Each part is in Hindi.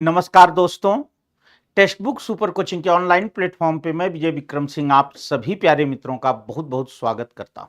नमस्कार दोस्तों। टेक्स्ट बुक सुपर कोचिंग के ऑनलाइन प्लेटफॉर्म पे मैं विजय विक्रम सिंह आप सभी प्यारे मित्रों का बहुत बहुत स्वागत करता हूं।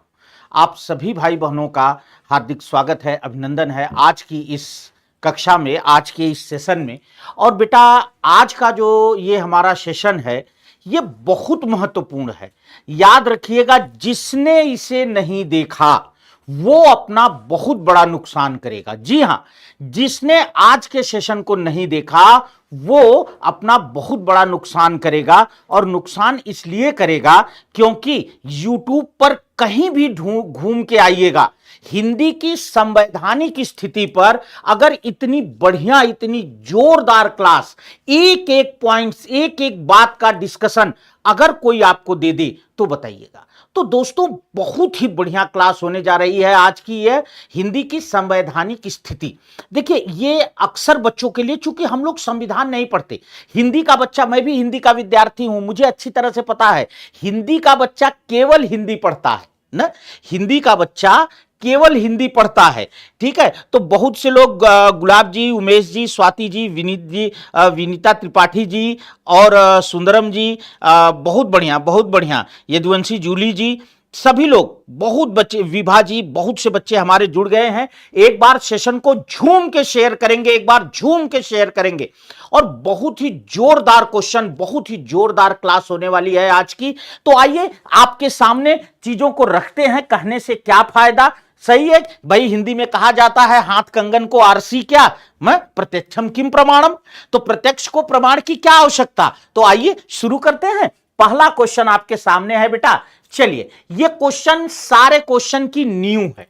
आप सभी भाई बहनों का हार्दिक स्वागत है, अभिनंदन है आज की इस कक्षा में, आज के इस सेशन में। और बेटा आज का जो ये हमारा सेशन है ये बहुत महत्वपूर्ण है। याद रखिएगा, जिसने इसे नहीं देखा वो अपना बहुत बड़ा नुकसान करेगा। जी हां, जिसने आज के सेशन को नहीं देखा वो अपना बहुत बड़ा नुकसान करेगा। और नुकसान इसलिए करेगा क्योंकि YouTube पर कहीं भी घूम के आइएगा, हिंदी की संवैधानिक स्थिति पर अगर इतनी बढ़िया, इतनी जोरदार क्लास, एक एक पॉइंट्स, एक एक बात का डिस्कशन अगर कोई आपको दे दे तो बताइएगा। तो दोस्तों बहुत ही बढ़िया क्लास होने जा रही है आज की, ये हिंदी की संवैधानिक स्थिति। देखिए ये अक्सर बच्चों के लिए, चूंकि हम लोग संविधान नहीं पढ़ते, हिंदी का बच्चा, मैं भी हिंदी का विद्यार्थी हूं, मुझे अच्छी तरह से पता है हिंदी का बच्चा केवल हिंदी पढ़ता है ना, हिंदी का बच्चा केवल हिंदी पढ़ता है। ठीक है, तो बहुत से लोग गुलाब जी, उमेश जी, स्वाति जी, विनीत जी, विनीता त्रिपाठी जी और सुंदरम जी, बहुत बढ़िया, यदुवंशी जूली जी, सभी लोग, बहुत बच्चे, विभा जी, बहुत से बच्चे हमारे जुड़ गए हैं। एक बार सेशन को झूम के शेयर करेंगे, एक बार झूम के शेयर करेंगे। और बहुत ही जोरदार क्वेश्चन, बहुत ही जोरदार क्लास होने वाली है आज की। तो आइए आपके सामने चीजों को रखते हैं, कहने से क्या फायदा। सही है भाई, हिंदी में कहा जाता है हाथ कंगन को आरसी क्या, मैं प्रत्यक्षम किम प्रमाणम। तो प्रत्यक्ष को प्रमाण की क्या आवश्यकता। तो आइए शुरू करते हैं। पहला क्वेश्चन आपके सामने है बेटा, चलिए ये क्वेश्चन सारे क्वेश्चन की नींव है।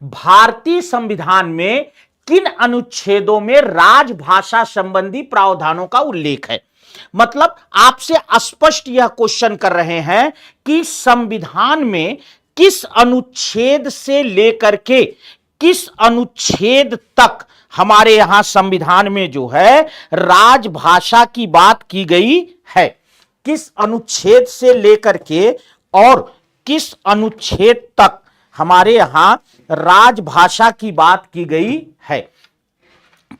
भारतीय संविधान में किन अनुच्छेदों में राजभाषा संबंधी प्रावधानों का उल्लेख है। मतलब आपसे स्पष्ट यह क्वेश्चन कर रहे हैं कि संविधान में किस अनुच्छेद से लेकर के किस अनुच्छेद तक हमारे यहां संविधान में जो है राजभाषा की बात की गई है। किस अनुच्छेद से लेकर के और किस अनुच्छेद तक हमारे यहां राजभाषा की बात की गई है।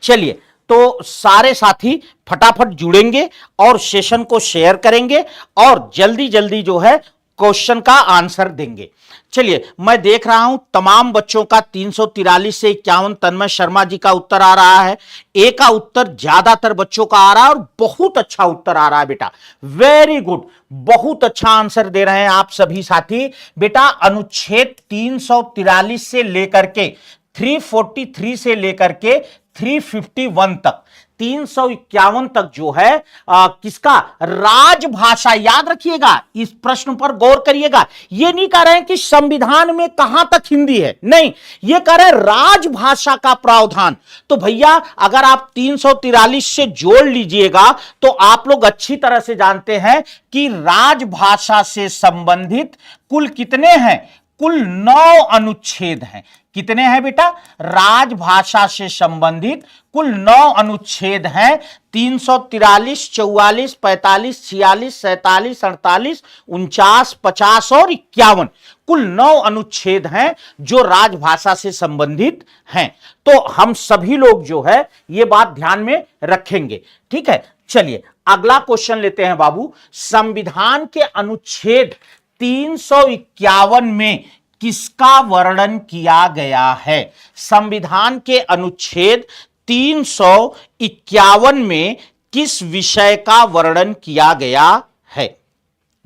चलिए, तो सारे साथी फटाफट जुड़ेंगे और सेशन को शेयर करेंगे और जल्दी जल्दी जो है क्वेश्चन का आंसर देंगे। चलिए, मैं देख रहा हूं तमाम बच्चों का 343 से 51, तन्मय शर्मा जी का उत्तर आ रहा है। ए का उत्तर ज्यादातर बच्चों का आ रहा है और बहुत अच्छा उत्तर आ रहा है बेटा, वेरी गुड, बहुत अच्छा आंसर दे रहे हैं आप सभी साथी। बेटा अनुच्छेद 343 से लेकर के 343 से लेकर के 351 तक, 351 तक जो है किसका, राजभाषा। याद रखिएगा, इस प्रश्न पर गौर करिएगा। ये नहीं कह रहे हैं कि संविधान में कहां तक हिंदी है, नहीं, ये कह रहे हैं राजभाषा का प्रावधान। तो भैया अगर आप 343 से जोड़ लीजिएगा तो आप लोग अच्छी तरह से जानते हैं कि राजभाषा से संबंधित कुल कितने हैं, कुल 9 अनुच्छेद हैं। कितने हैं बेटा, राजभाषा से संबंधित कुल 9 अनुच्छेद हैं। 343, 44, 45, 46, 47, 48, 49, 50 और 51, कुल 9 अनुच्छेद हैं जो राजभाषा से संबंधित हैं। तो हम सभी लोग जो है ये बात ध्यान में रखेंगे। ठीक है, चलिए अगला क्वेश्चन लेते हैं बाबू। संविधान के अनुच्छेद 351 में किसका वर्णन किया गया है। संविधान के अनुच्छेद 351 में किस विषय का वर्णन किया गया है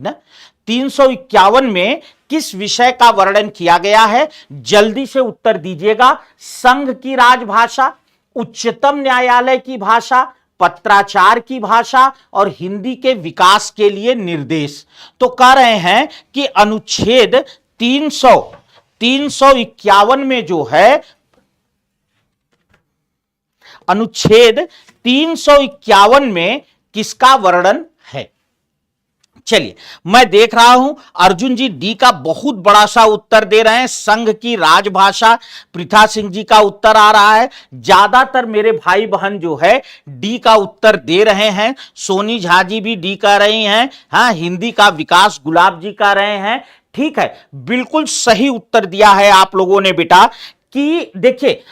ना, 351 में किस विषय का वर्णन किया गया है, जल्दी से उत्तर दीजिएगा। संघ की राजभाषा, उच्चतम न्यायालय की भाषा, पत्राचार की भाषा और हिंदी के विकास के लिए निर्देश। तो कह रहे हैं कि अनुच्छेद 351 में जो है, अनुच्छेद 351 में किसका वर्णन है। चलिए, मैं देख रहा हूं अर्जुन जी डी का बहुत बड़ा सा उत्तर दे रहे हैं, संघ की राजभाषा। पृथा सिंह जी का उत्तर आ रहा है। ज्यादातर मेरे भाई बहन जो है डी का उत्तर दे रहे हैं। सोनी झा जी भी डी कह रही हैं। हाँ, हिंदी का विकास गुलाब जी कह रहे हैं। ठीक है, बिल्कुल सही उत्तर दिया है आप लोगों ने बेटा। कि देखिए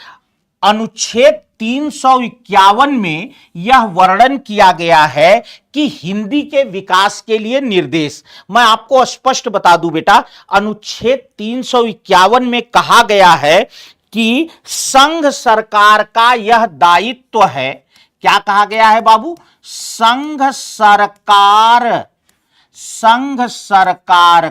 अनुच्छेद 351 में यह वर्णन किया गया है कि हिंदी के विकास के लिए निर्देश। मैं आपको स्पष्ट बता दूं बेटा, अनुच्छेद 351 में कहा गया है कि संघ सरकार का यह दायित्व है। क्या कहा गया है बाबू? संघ सरकार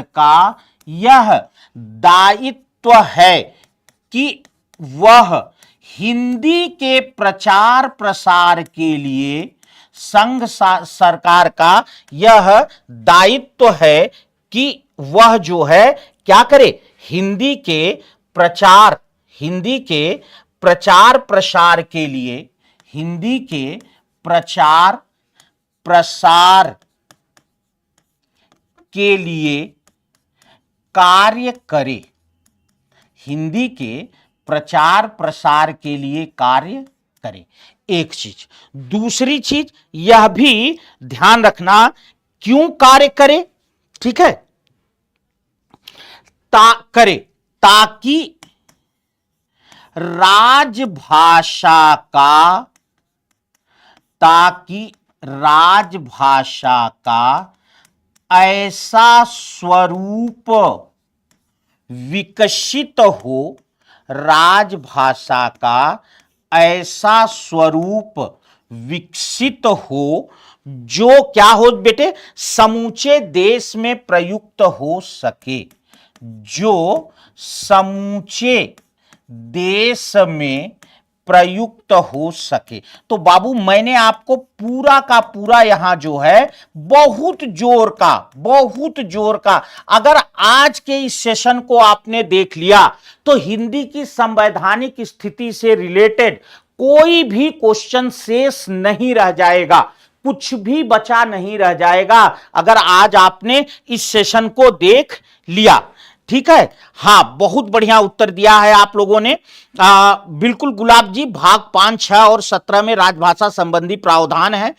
का यह दायित्व है कि वह हिंदी के प्रचार प्रसार के लिए, संघ सरकार का यह दायित्व है कि वह जो है क्या करे, हिंदी के प्रचार प्रसार के लिए, हिंदी के प्रचार प्रसार के लिए कार्य करे, हिंदी के प्रचार प्रसार के लिए कार्य करे। एक चीज। दूसरी चीज यह भी ध्यान रखना, क्यों कार्य करे, ठीक है, ताकि राजभाषा का ऐसा स्वरूप विकसित हो, राजभाषा का ऐसा स्वरूप विकसित हो जो क्या हो बेटे, समूचे देश में प्रयुक्त हो सके, जो समूचे देश में प्रयुक्त हो सके। तो बाबू मैंने आपको पूरा का पूरा यहां जो है बहुत जोर का अगर आज के इस सेशन को आपने देख लिया तो हिंदी की संवैधानिक स्थिति से रिलेटेड कोई भी क्वेश्चन शेष नहीं रह जाएगा, कुछ भी बचा नहीं रह जाएगा अगर आज आपने इस सेशन को देख लिया। ठीक है, हां, बहुत बढ़िया उत्तर दिया है आप लोगों ने। बिल्कुल गुलाब जी, भाग 5, 6 और 17 में राजभाषा संबंधी प्रावधान है।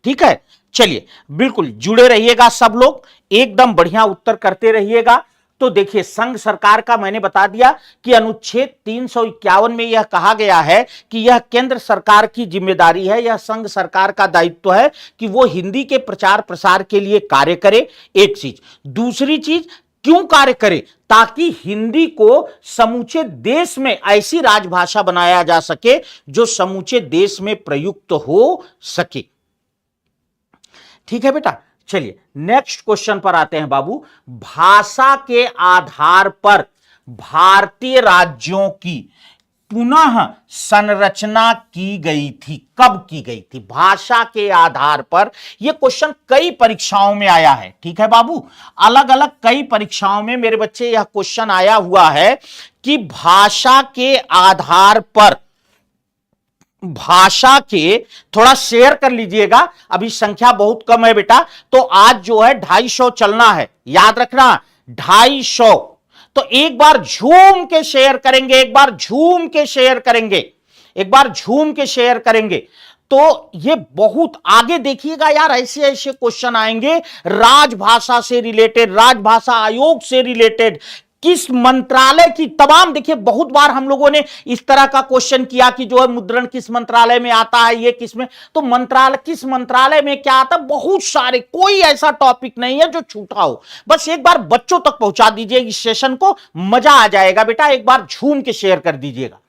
ठीक है, चलिए बिल्कुल जुड़े रहिएगा सब लोग, एकदम बढ़िया उत्तर करते रहिएगा। तो देखिए, संघ सरकार का मैंने बता दिया कि अनुच्छेद 351 में यह कहा गया है कि यह केंद्र सरकार की जिम्मेदारी है, यह संघ सरकार का दायित्व है कि वो हिंदी के प्रचार प्रसार के लिए कार्य करे। एक चीज। दूसरी चीज, क्यों कार्य करे, ताकि हिंदी को समूचे देश में ऐसी राजभाषा बनाया जा सके जो समूचे देश में प्रयुक्त हो सके। ठीक है बेटा, चलिए नेक्स्ट क्वेश्चन पर आते हैं बाबू। भाषा के आधार पर भारतीय राज्यों की पुनः संरचना की गई थी। कब की गई थी? भाषा के आधार पर। यह क्वेश्चन कई परीक्षाओं में आया है। ठीक है बाबू, अलग अलग कई परीक्षाओं में मेरे बच्चे यह क्वेश्चन आया हुआ है कि भाषा के आधार पर, भाषा के, थोड़ा शेयर कर लीजिएगा, अभी संख्या बहुत कम है बेटा, तो आज जो है 250 चलना है, याद रखना 250। तो एक बार झूम के शेयर करेंगे, एक बार झूम के शेयर करेंगे तो ये बहुत आगे देखिएगा यार, ऐसे ऐसे क्वेश्चन आएंगे राजभाषा से रिलेटेड, राजभाषा आयोग से रिलेटेड, किस मंत्रालय की तमाम। देखिए बहुत बार हम लोगों ने इस तरह का क्वेश्चन किया कि जो है मुद्रण किस मंत्रालय में आता है, ये किस में, तो मंत्रालय, किस मंत्रालय में क्या आता है, बहुत सारे, कोई ऐसा टॉपिक नहीं है जो छूटा हो। बस एक बार बच्चों तक पहुंचा दीजिए इस सेशन को, मजा आ जाएगा बेटा, एक बार झूम के शेयर कर दीजिएगा।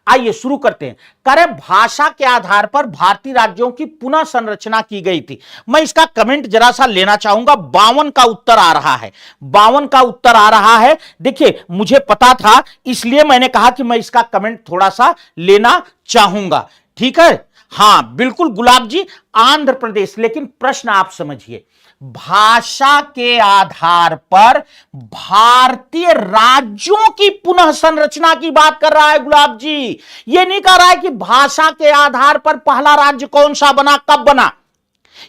आइए शुरू करते हैं। करें, भाषा के आधार पर भारतीय राज्यों की पुनः संरचना की गई थी। मैं इसका कमेंट जरा सा लेना चाहूंगा। 52 का उत्तर आ रहा है, 52 का उत्तर आ रहा है। देखिए मुझे पता था, इसलिए मैंने कहा कि मैं इसका कमेंट थोड़ा सा लेना चाहूंगा। ठीक है, हां बिल्कुल गुलाब जी, आंध्र प्रदेश। लेकिन प्रश्न आप समझिए, भाषा के आधार पर भारतीय राज्यों की पुनः संरचना की बात कर रहा है गुलाब जी। यह नहीं कह रहा है कि भाषा के आधार पर पहला राज्य कौन सा बना, कब बना।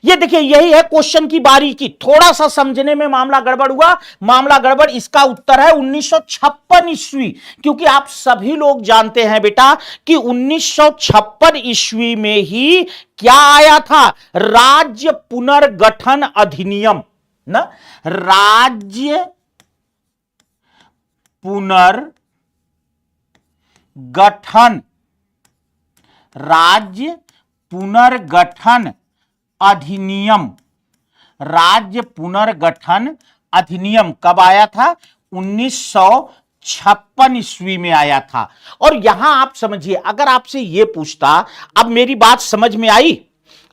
ये देखिए, यही है क्वेश्चन की बारीकी। थोड़ा सा समझने में मामला गड़बड़ हुआ, मामला गड़बड़। इसका उत्तर है 1956 ईस्वी, क्योंकि आप सभी लोग जानते हैं बेटा कि 1956 ईस्वी में ही क्या आया था, राज्य पुनर्गठन अधिनियम ना, राज्य पुनर्गठन राज्य पुनर्गठन अधिनियम, राज्य पुनर्गठन अधिनियम कब आया था? 1956 ईस्वी में आया था। और यहां आप समझिए, अगर आपसे यह पूछता, अब मेरी बात समझ में आई,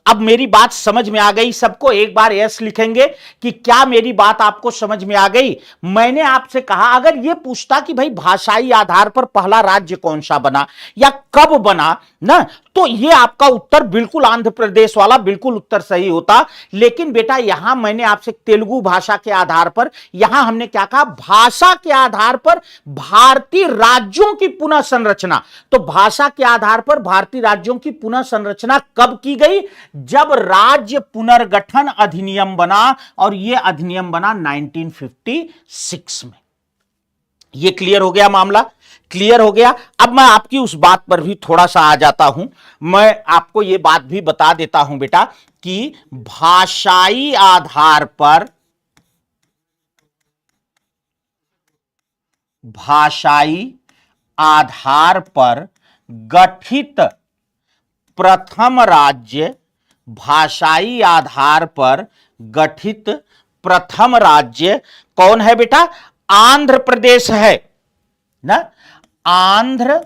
अब मेरी बात समझ में आ गई सबको? एक बार यस लिखेंगे कि क्या मेरी बात आपको समझ में आ गई। मैंने आपसे कहा, अगर यह पूछता कि भाई भाषाई आधार पर पहला राज्य कौन सा बना या कब बना ना, तो यह आपका उत्तर बिल्कुल आंध्र प्रदेश वाला बिल्कुल उत्तर सही होता। लेकिन बेटा यहां मैंने आपसे तेलुगु भाषा के आधार पर, यहां हमने क्या कहा? भाषा के आधार पर भारतीय राज्यों की पुनः संरचना। तो भाषा के आधार पर भारतीय राज्यों की पुनः संरचना कब की गई? जब राज्य पुनर्गठन अधिनियम बना, और यह अधिनियम बना 1956 में। यह क्लियर हो गया मामला? क्लियर हो गया। अब मैं आपकी उस बात पर भी थोड़ा सा आ जाता हूं। मैं आपको यह बात भी बता देता हूं बेटा कि भाषाई आधार पर, भाषाई आधार पर गठित प्रथम राज्य, भाषाई आधार पर गठित प्रथम राज्य कौन है बेटा? आंध्र प्रदेश है ना। आंध्र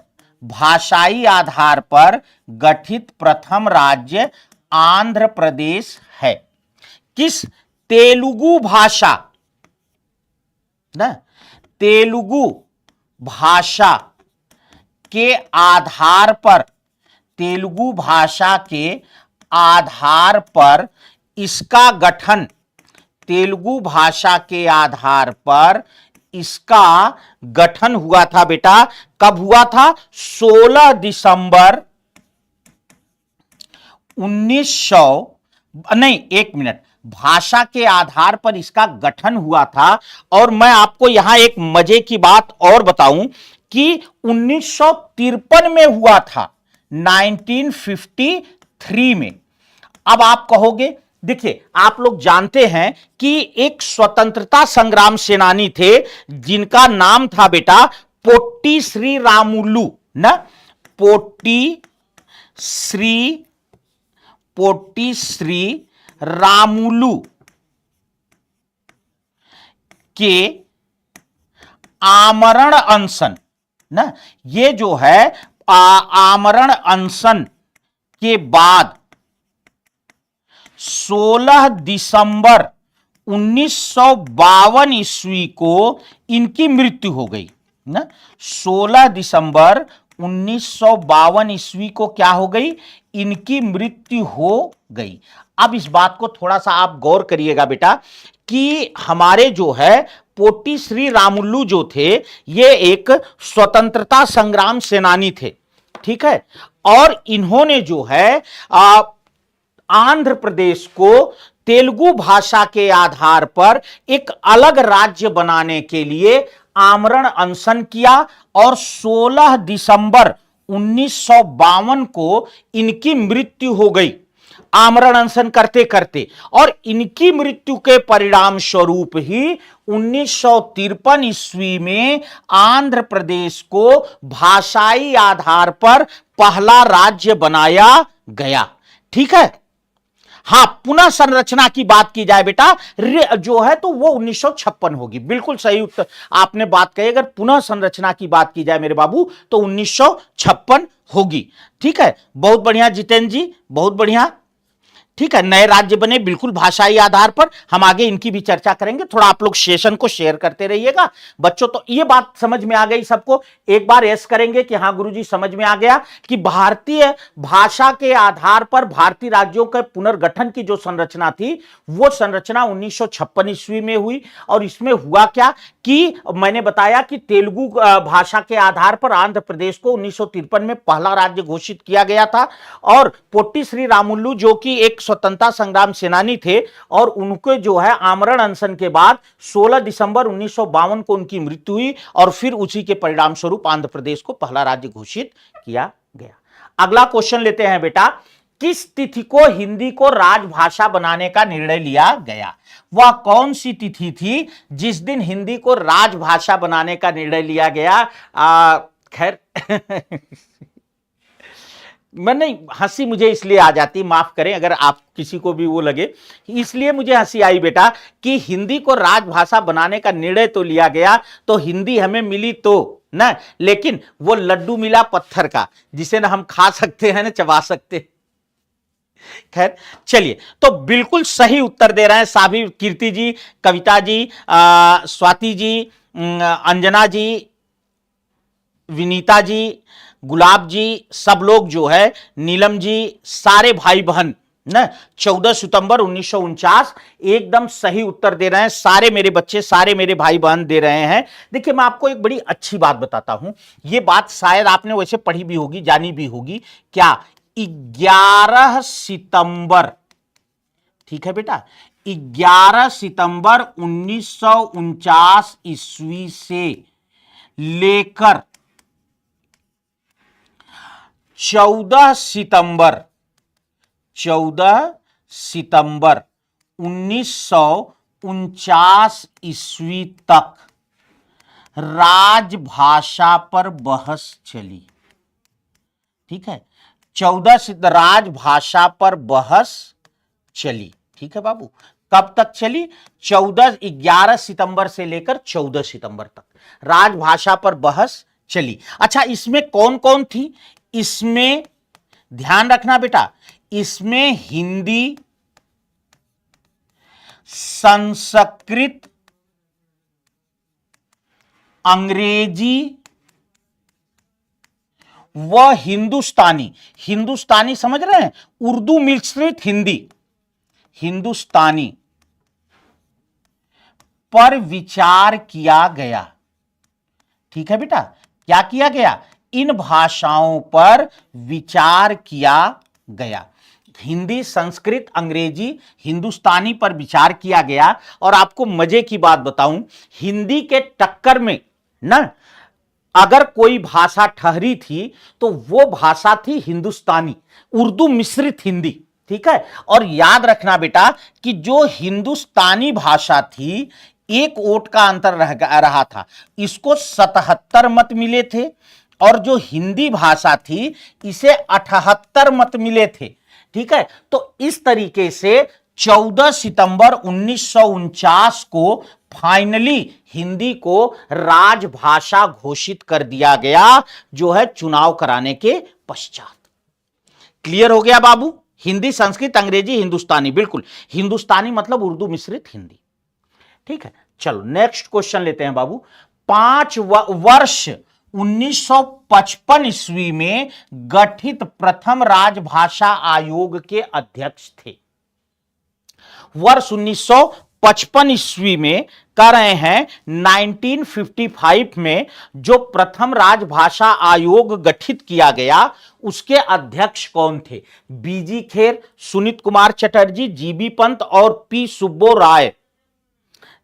भाषाई आधार पर गठित प्रथम राज्य आंध्र प्रदेश है। किस? तेलुगु भाषा ना, तेलुगु भाषा के आधार पर, तेलुगु भाषा के आधार पर इसका गठन, तेलुगु भाषा के आधार पर इसका गठन हुआ था बेटा। कब हुआ था? 16 दिसंबर 1900, नहीं एक मिनट, भाषा के आधार पर इसका गठन हुआ था। और मैं आपको यहां एक मजे की बात और बताऊं कि 1953 में हुआ था, 1953 में। अब आप कहोगे, देखिए आप लोग जानते हैं कि एक स्वतंत्रता संग्राम सेनानी थे जिनका नाम था बेटा पोट्टी श्री रामुलु ना, पोट्टी श्री रामुलु के आमरण अनशन ना, ये जो है आमरण अनशन के बाद 16 दिसंबर 1952 ईस्वी को इनकी मृत्यु हो गई ना। 16 दिसंबर 1952 ईस्वी को क्या हो गई? इनकी मृत्यु हो गई। अब इस बात को थोड़ा सा आप गौर करिएगा बेटा कि हमारे जो है पोट्टी श्री रामुलु जो थे, ये एक स्वतंत्रता संग्राम सेनानी थे, ठीक है। और इन्होंने जो है आंध्र प्रदेश को तेलुगु भाषा के आधार पर एक अलग राज्य बनाने के लिए आमरण अनशन किया। और 16 दिसंबर 1952 को इनकी मृत्यु हो गई आमरण अनशन करते करते। और इनकी मृत्यु के परिणाम स्वरूप ही 1953 ईस्वी में आंध्र प्रदेश को भाषाई आधार पर पहला राज्य बनाया गया, ठीक है। हां, पुनः संरचना की बात की जाए बेटा जो है तो वो 1956 होगी। बिल्कुल सही उत्तर आपने बात कही। अगर पुनः संरचना की बात की जाए मेरे बाबू तो 1956 होगी, ठीक है। बहुत बढ़िया जितेंद्र जी, बहुत बढ़िया, ठीक है। नए राज्य बने बिल्कुल भाषाई आधार पर। हम आगे इनकी भी चर्चा करेंगे। थोड़ा आप लोग सेशन को शेयर करते रहिएगा बच्चों। तो ये बात समझ में आ गई सबको? एक बार यस करेंगे कि हां गुरुजी समझ में आ गया कि भारतीय भाषा के आधार पर भारतीय राज्यों के पुनर्गठन की जो संरचना थी वो संरचना 1956 ईस्वी में हुई। और इसमें हुआ क्या कि मैंने बताया कि तेलुगु भाषा के आधार पर आंध्र प्रदेश को 1953 में पहला राज्य घोषित किया गया था। और पोट्टी श्री रामुलु जो कि एक स्वतंत्रता संग्राम सेनानी थे, और उनके जो है आमरण अनशन के बाद 16 दिसंबर 1952 को उनकी मृत्यु हुई। और फिर उसी के परिणाम स्वरूप आंध्र प्रदेश को पहला राज्य घोषित किया गया। अगला क्वेश्चन लेते हैं बेटा किस तिथि को हिंदी को राजभाषा बनाने का निर्णय लिया गया? वह कौन सी तिथि थी जिस दिन हिंदी को राजभाषा बनाने का निर्णय लिया गया? खैर मैं नहीं, हंसी मुझे इसलिए आ जाती, माफ करें अगर आप किसी को भी वो लगे, इसलिए मुझे हंसी आई बेटा कि हिंदी को राजभाषा बनाने का निर्णय तो लिया गया, तो हिंदी हमें मिली तो ना, लेकिन वो लड्डू मिला पत्थर का जिसे ना हम खा सकते हैं ना चबा सकते। खैर चलिए, तो बिल्कुल सही उत्तर दे रहे हैं साभी, कीर्ति जी, कविता जी, स्वाति जी, अंजना जी, विनीता जी, गुलाब जी, सब लोग जो है, नीलम जी, सारे भाई बहन ना 14 सितंबर 1949 एकदम सही उत्तर दे रहे हैं। सारे मेरे बच्चे, सारे मेरे भाई बहन दे रहे हैं। देखिए मैं आपको एक बड़ी अच्छी बात बताता हूं, ये बात शायद आपने वैसे पढ़ी भी होगी, जानी भी होगी। क्या 11 सितंबर, ठीक है बेटा, 11 सितंबर 1949 ईस्वी से लेकर 14 सितंबर 1949 ईस्वी तक राजभाषा पर बहस चली। ठीक है, 14 राजभाषा पर बहस चली। ठीक है बाबू, कब तक चली? 11 सितंबर से लेकर 14 सितंबर तक राजभाषा पर बहस चली। अच्छा, इसमें कौन कौन थी? इसमें ध्यान रखना बेटा, इसमें हिंदी, संस्कृत, अंग्रेजी व हिंदुस्तानी, हिंदुस्तानी समझ रहे हैं, उर्दू मिश्रित हिंदी, हिंदुस्तानी पर विचार किया गया। ठीक है बेटा, क्या किया गया? इन भाषाओं पर विचार किया गया। हिंदी, संस्कृत, अंग्रेजी, हिंदुस्तानी पर विचार किया गया। और आपको मजे की बात बताऊं, हिंदी के टक्कर में ना अगर कोई भाषा ठहरी थी तो वो भाषा थी हिंदुस्तानी, उर्दू मिश्रित हिंदी। ठीक है, और याद रखना बेटा कि जो हिंदुस्तानी भाषा थी, एक वोट का अंतर रहा था, इसको 77 मत मिले थे, और जो हिंदी भाषा थी इसे 78 मत मिले थे। ठीक है, तो इस तरीके से 14 सितंबर 1949 को फाइनली हिंदी को राजभाषा घोषित कर दिया गया, जो है चुनाव कराने के पश्चात। क्लियर हो गया बाबू? हिंदी, संस्कृत, अंग्रेजी, हिंदुस्तानी, बिल्कुल हिंदुस्तानी मतलब उर्दू मिश्रित हिंदी। ठीक है, चलो नेक्स्ट क्वेश्चन लेते हैं बाबू। 5 वर्ष 1955 ईस्वी में गठित प्रथम राजभाषा आयोग के अध्यक्ष थे। वर्ष 1955 ईस्वी में कह रहे हैं 1955 में जो प्रथम राजभाषा आयोग गठित किया गया, उसके अध्यक्ष कौन थे? बीजी खेर, सुनीत कुमार चटर्जी, जीबी पंत और पी सुब्बो राय।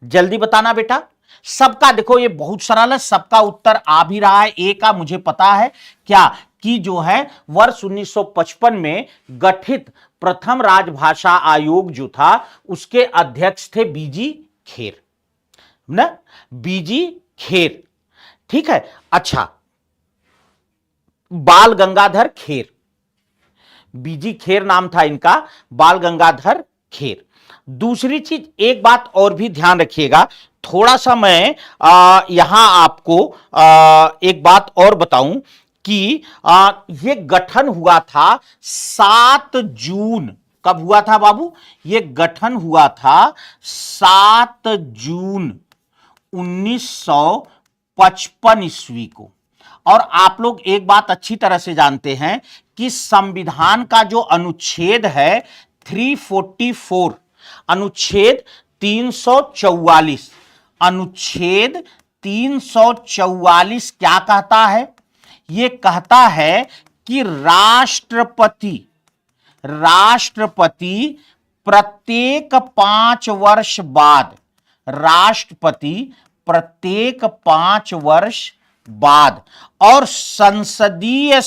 जल्दी बताना बेटा। सबका देखो ये बहुत सरल है, सबका उत्तर आ भी रहा है। ए का मुझे पता है क्या कि जो है वर्ष 1955 में गठित प्रथम राजभाषा आयोग जो था उसके अध्यक्ष थे बीजी खेर ना, बीजी खेर। ठीक है, अच्छा, बाल गंगाधर खेर, बीजी खेर नाम था इनका, बाल गंगाधर खेर। दूसरी चीज, एक बात और भी ध्यान रखिएगा, थोड़ा सा मैं यहां आपको एक बात और बताऊं कि यह गठन हुआ था 7 जून। कब हुआ था बाबू? यह गठन हुआ था 7 जून 1955 ईस्वी को। और आप लोग एक बात अच्छी तरह से जानते हैं कि संविधान का जो अनुच्छेद है 344, अनुच्छेद 344, अनुच्छेद 344 क्या कहता है? यह कहता है कि राष्ट्रपति प्रत्येक 5 वर्ष बाद, राष्ट्रपति प्रत्येक 5 वर्ष बाद, और संसदीय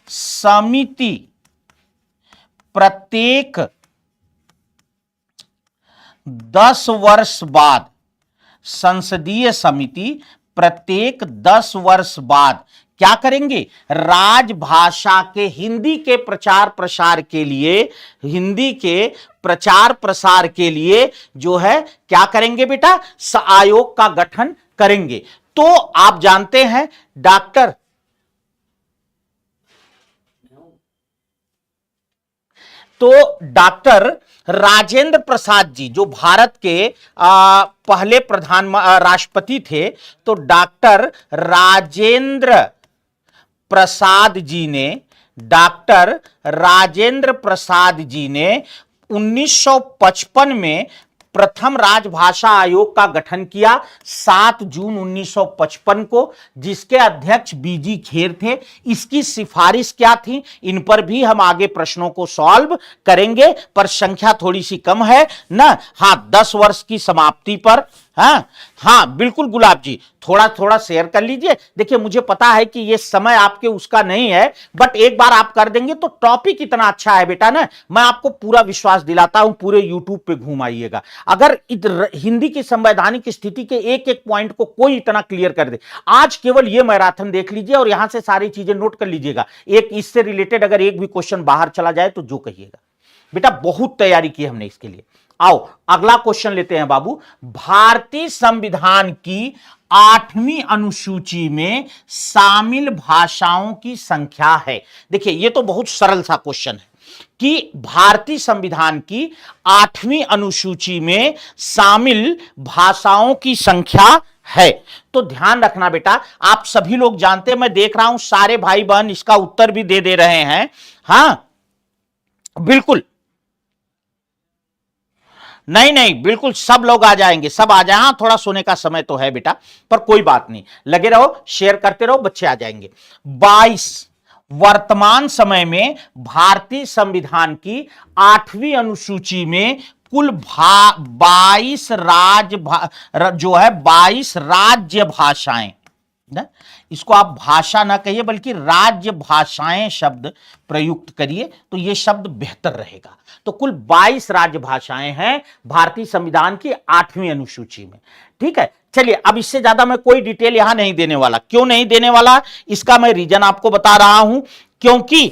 समिति प्रत्येक 10 वर्ष बाद, संसदीय समिति प्रत्येक 10 वर्ष बाद क्या करेंगे, राजभाषा के हिंदी के प्रचार प्रसार के लिए, हिंदी के प्रचार प्रसार के लिए जो है क्या करेंगे बेटा, आयोग का गठन करेंगे। तो आप जानते हैं डॉक्टर राजेंद्र प्रसाद जी जो भारत के पहले राष्ट्रपति थे, तो डॉक्टर राजेंद्र प्रसाद जी ने 1955 में प्रथम राजभाषा आयोग का गठन किया 7 जून 1955 को, जिसके अध्यक्ष बीजी खेर थे। इसकी सिफारिश क्या थी, इन पर भी हम आगे प्रश्नों को सॉल्व करेंगे, पर संख्या थोड़ी सी कम है ना। हाँ, 10 वर्ष की समाप्ति पर, हाँ बिल्कुल गुलाब जी, थोड़ा थोड़ा शेयर कर लीजिए। देखिए मुझे पता है कि ये समय आपके उसका नहीं है, बट एक बार आप कर देंगे तो टॉपिक इतना अच्छा है बेटा ना, मैं आपको पूरा विश्वास दिलाता हूं। पूरे यूट्यूब पे घूम आइएगा, अगर हिंदी की संवैधानिक स्थिति के एक एक पॉइंट को कोई इतना क्लियर कर दे। आज केवल ये मैराथन देख लीजिए और यहां से सारी चीजें नोट कर लीजिएगा। एक इससे रिलेटेड अगर एक भी क्वेश्चन बाहर चला जाए तो जो कहिएगा बेटा, बहुत तैयारी की हमने इसके लिए। आओ अगला क्वेश्चन लेते हैं बाबू। भारतीय संविधान की 8वीं अनुसूची में शामिल भाषाओं की संख्या है। देखिए ये तो बहुत सरल सा क्वेश्चन है कि भारतीय संविधान की 8वीं अनुसूची में शामिल भाषाओं की संख्या है। तो ध्यान रखना बेटा, आप सभी लोग जानते हैं, मैं देख रहा हूं सारे भाई बहन इसका उत्तर भी दे रहे हैं। हां बिल्कुल, नहीं बिल्कुल सब लोग आ जाएंगे, सब आ जाए। हाँ थोड़ा सोने का समय तो है बेटा, पर कोई बात नहीं, लगे रहो, शेयर करते रहो, बच्चे आ जाएंगे। 22 वर्तमान समय में भारतीय संविधान की 8वीं अनुसूची में कुल 22 22 राज्य भाषाएं ना, इसको आप भाषा ना कहिए बल्कि राज्य भाषाएं शब्द प्रयुक्त करिए तो यह शब्द बेहतर रहेगा। तो कुल 22 राज्य भाषाएं हैं भारतीय संविधान की 8वीं अनुसूची में। ठीक है, चलिए अब इससे ज्यादा मैं कोई डिटेल यहां नहीं देने वाला। क्यों नहीं देने वाला, इसका मैं रीजन आपको बता रहा हूं, क्योंकि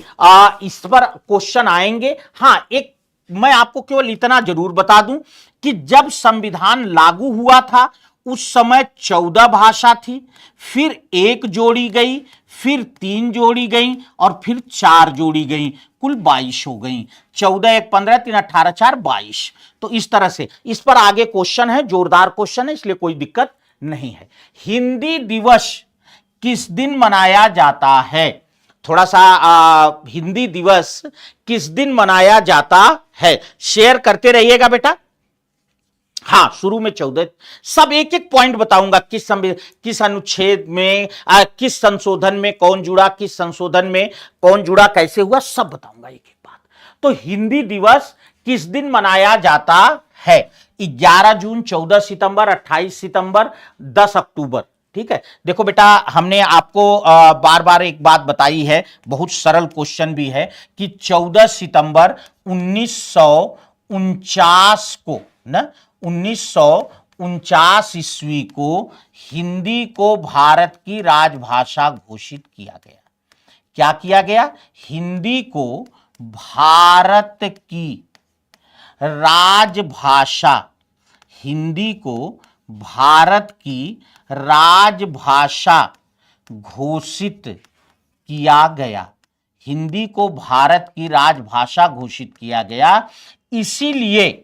इस पर क्वेश्चन आएंगे। हां, एक मैं आपको केवल इतना जरूर बता दूं कि जब संविधान लागू हुआ था उस समय 14 भाषा थी, फिर 1 जोड़ी गई, फिर 3 जोड़ी गई और फिर 4 जोड़ी गई, कुल 22 हो गई। 14 1 15 3 18 4 22। तो इस तरह से इस पर आगे क्वेश्चन है, जोरदार क्वेश्चन है, इसलिए कोई दिक्कत नहीं है। हिंदी दिवस किस दिन मनाया जाता है, थोड़ा सा हिंदी दिवस किस दिन मनाया जाता है, शेयर करते रहिएगा बेटा। हाँ, शुरू में 14, सब एक एक पॉइंट बताऊंगा, किस अनुच्छेद में किस संशोधन में कौन जुड़ा, किस संशोधन में कौन जुड़ा, कैसे हुआ, सब बताऊंगा एक एक बात। तो हिंदी दिवस किस दिन मनाया जाता है, 11 जून, 14 सितंबर, 28 सितंबर, 10 अक्टूबर। ठीक है, देखो बेटा हमने आपको बार बार एक बात बताई है, बहुत सरल क्वेश्चन भी है कि 14 सितंबर 1949 को ना, 1949 ईस्वी को हिंदी को भारत की राजभाषा घोषित किया गया। क्या किया गया, हिंदी को भारत की राजभाषा, हिंदी को भारत की राजभाषा घोषित किया गया। हिंदी को भारत की राजभाषा घोषित किया गया, इसीलिए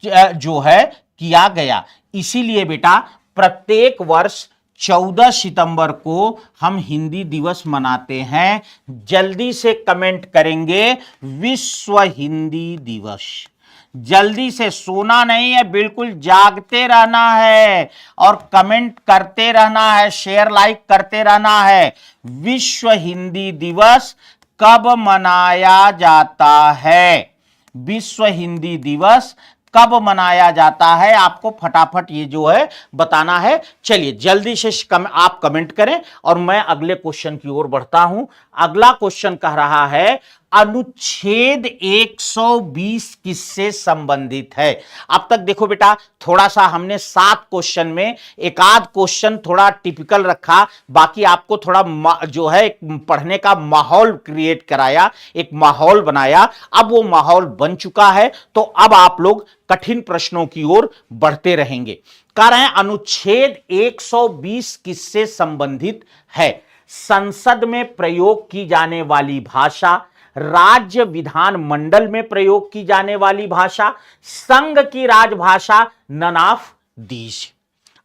जो है किया गया, इसीलिए बेटा प्रत्येक वर्ष 14 सितंबर को हम हिंदी दिवस मनाते हैं। जल्दी से कमेंट करेंगे विश्व हिंदी दिवस, जल्दी से, सोना नहीं है, बिल्कुल जागते रहना है और कमेंट करते रहना है, शेयर लाइक करते रहना है। विश्व हिंदी दिवस कब मनाया जाता है, विश्व हिंदी दिवस कब मनाया जाता है, आपको फटाफट ये जो है बताना है। चलिए जल्दी से आप कमेंट करें और मैं अगले क्वेश्चन की ओर बढ़ता हूं। अगला क्वेश्चन कह रहा है अनुच्छेद 120 किससे संबंधित है। अब तक देखो बेटा, थोड़ा सा हमने 7 क्वेश्चन में एक आध क्वेश्चन थोड़ा टिपिकल रखा, बाकी आपको थोड़ा जो है पढ़ने का माहौल क्रिएट कराया, एक माहौल बनाया। अब वो माहौल बन चुका है, तो अब आप लोग कठिन प्रश्नों की ओर बढ़ते रहेंगे। कह रहे हैं अनुच्छेद 120 किससे संबंधित है। संसद में प्रयोग की जाने वाली भाषा, राज्य विधान मंडल में प्रयोग की जाने वाली भाषा, संघ की राजभाषा, नन ऑफ दीज।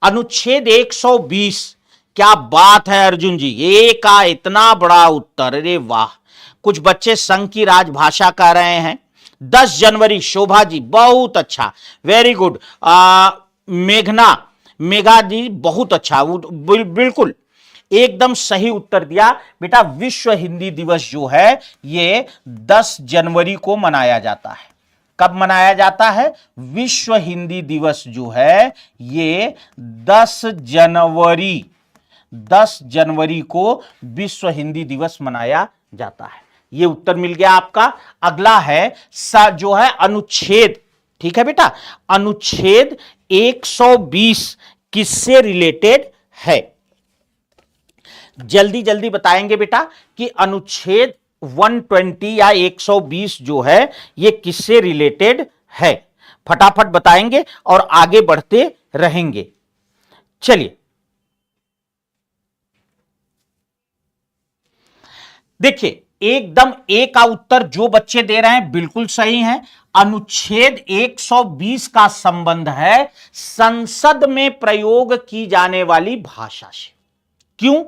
अनुच्छेद 120, क्या बात है अर्जुन जी, ए का इतना बड़ा उत्तर, अरे वाह। कुछ बच्चे संघ की राजभाषा कह रहे हैं। 10 जनवरी, शोभा जी बहुत अच्छा, वेरी गुड। मेघा जी बहुत अच्छा, बिल्कुल एकदम सही उत्तर दिया बेटा। विश्व हिंदी दिवस जो है ये 10 जनवरी को मनाया जाता है। कब मनाया जाता है? विश्व हिंदी दिवस जो है ये 10 जनवरी को विश्व हिंदी दिवस मनाया जाता है। ये उत्तर मिल गया आपका। अगला है जो है अनुच्छेद, ठीक है बेटा, अनुच्छेद 120 किससे रिलेटेड है। जल्दी जल्दी बताएंगे बेटा कि अनुच्छेद 120 या 120 जो है ये किससे रिलेटेड है। फटाफट बताएंगे और आगे बढ़ते रहेंगे। चलिए देखिए, एकदम ए का उत्तर जो बच्चे दे रहे हैं बिल्कुल सही है। अनुच्छेद 120 का संबंध है संसद में प्रयोग की जाने वाली भाषा से। क्यों?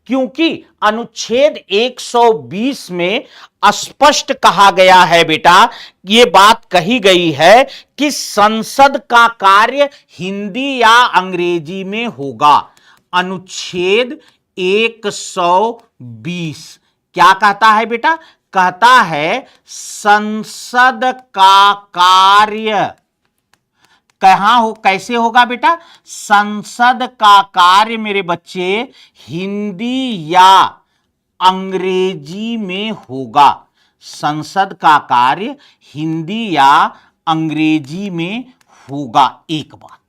क्योंकि अनुच्छेद 120 में स्पष्ट कहा गया है बेटा, यह बात कही गई है कि संसद का कार्य हिंदी या अंग्रेजी में होगा। अनुच्छेद 120 क्या कहता है बेटा? कहता है संसद का कार्य कहां हो, कैसे होगा बेटा? संसद का कार्य मेरे बच्चे हिंदी या अंग्रेजी में होगा। संसद का कार्य हिंदी या अंग्रेजी में होगा, एक बात।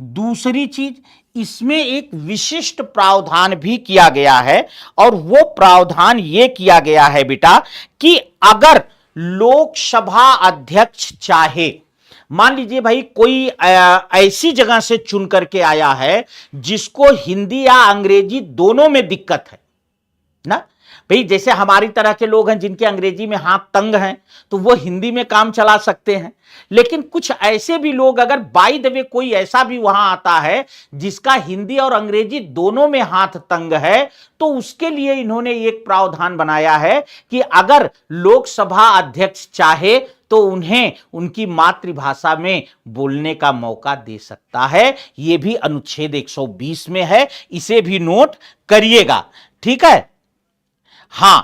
दूसरी चीज, इसमें एक विशिष्ट प्रावधान भी किया गया है, और वो प्रावधान ये किया गया है बेटा कि अगर लोकसभा अध्यक्ष चाहे, मान लीजिए भाई कोई ऐसी जगह से चुन करके आया है जिसको हिंदी या अंग्रेजी दोनों में दिक्कत है ना भाई, जैसे हमारी तरह के लोग हैं जिनके अंग्रेजी में हाथ तंग हैं तो वो हिंदी में काम चला सकते हैं। लेकिन कुछ ऐसे भी लोग, अगर बाय द वे कोई ऐसा भी वहां आता है जिसका हिंदी और अंग्रेजी दोनों में हाथ तंग है, तो उसके लिए इन्होंने एक प्रावधान बनाया है कि अगर लोकसभा अध्यक्ष चाहे तो उन्हें उनकी मातृभाषा में बोलने का मौका दे सकता है। यह भी अनुच्छेद 120 में है, इसे भी नोट करिएगा, ठीक है। हां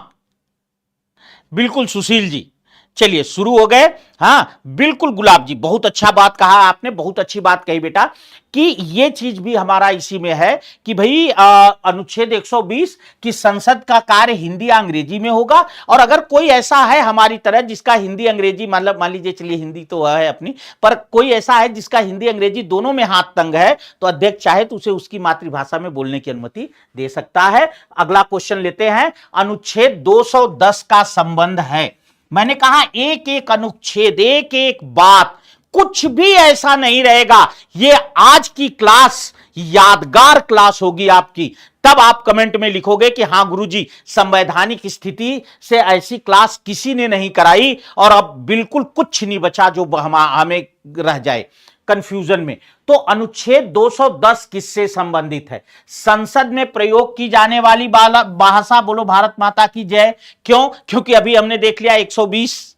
बिल्कुल सुशील जी, चलिए शुरू हो गए। हाँ बिल्कुल गुलाब जी, बहुत अच्छा बात कहा आपने, बहुत अच्छी बात कही बेटा कि ये चीज भी हमारा इसी में है कि भाई अनुच्छेद 120 कि संसद का कार्य हिंदी या अंग्रेजी में होगा, और अगर कोई ऐसा है हमारी तरह जिसका हिंदी अंग्रेजी, मतलब मान लीजिए, चलिए हिंदी तो है अपनी, पर कोई ऐसा है जिसका हिंदी अंग्रेजी दोनों में हाथ तंग है, तो अध्यक्ष चाहे तो उसे उसकी मातृभाषा में बोलने की अनुमति दे सकता है। अगला क्वेश्चन लेते हैं। अनुच्छेद 210 का संबंध है, मैंने कहा एक एक अनुच्छेद, एक एक बात, कुछ भी ऐसा नहीं रहेगा। ये आज की क्लास यादगार क्लास होगी आपकी। तब आप कमेंट में लिखोगे कि हां गुरुजी, संवैधानिक स्थिति से ऐसी क्लास किसी ने नहीं कराई, और अब बिल्कुल कुछ नहीं बचा जो हमें रह जाए कंफ्यूजन में। तो अनुच्छेद 210 किससे संबंधित है? संसद में प्रयोग की जाने वाली भाषा, बोलो भारत माता की जय। क्यों? क्योंकि अभी हमने देख लिया 120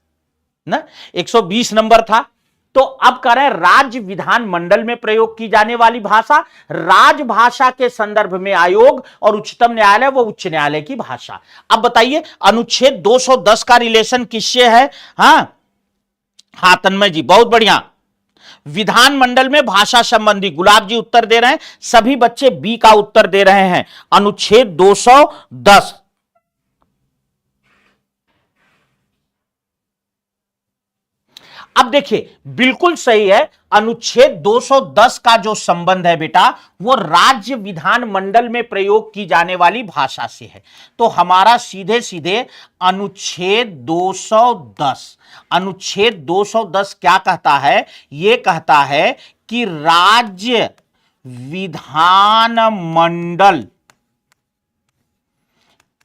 ना, 120 नंबर था। तो अब कह रहे हैं राज्य विधान मंडल में प्रयोग की जाने वाली भाषा, राजभाषा के संदर्भ में आयोग, और उच्चतम न्यायालय वो उच्च न्यायालय की भाषा। अब बताइए अनुच्छेद 210 का रिलेशन किससे है? हाँ तन्मय जी बहुत बढ़िया, विधानमंडल में भाषा संबंधी, गुलाब जी उत्तर दे रहे हैं, सभी बच्चे बी का उत्तर दे रहे हैं, अनुच्छेद 210। अब देखिए बिल्कुल सही है, अनुच्छेद 210 का जो संबंध है बेटा वो राज्य विधानमंडल में प्रयोग की जाने वाली भाषा से है। तो हमारा सीधे सीधे अनुच्छेद 210, अनुच्छेद 210 क्या कहता है? यह कहता है कि राज्य विधानमंडल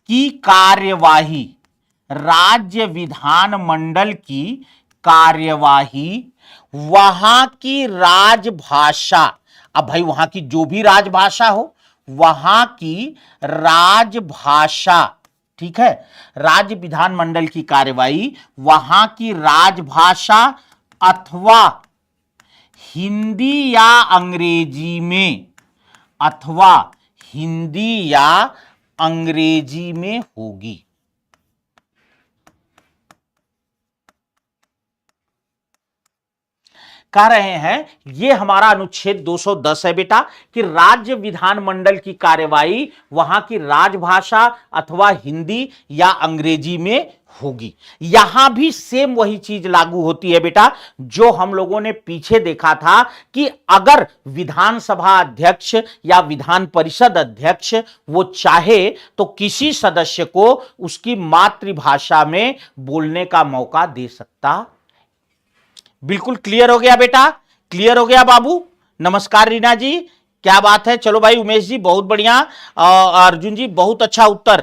की कार्यवाही, राज्य विधानमंडल की कार्यवाही वहां की राजभाषा, अब भाई वहां की जो भी राजभाषा हो, वहां की राजभाषा, ठीक है, राज्य विधानमंडल की कार्यवाही वहां की राजभाषा अथवा हिंदी या अंग्रेजी में, अथवा हिंदी या अंग्रेजी में होगी। कह रहे हैं ये हमारा अनुच्छेद 210 है बेटा कि राज्य विधानमंडल की कार्यवाही वहां की राजभाषा अथवा हिंदी या अंग्रेजी में होगी। यहां भी सेम वही चीज लागू होती है बेटा जो हम लोगों ने पीछे देखा था कि अगर विधानसभा अध्यक्ष या विधान परिषद अध्यक्ष वो चाहे तो किसी सदस्य को उसकी मातृभाषा में बोलने का मौका दे सकता। बिल्कुल क्लियर हो गया बेटा, क्लियर हो गया बाबू। नमस्कार रीना जी, क्या बात है। चलो भाई उमेश जी बहुत बढ़िया, अर्जुन जी बहुत अच्छा उत्तर।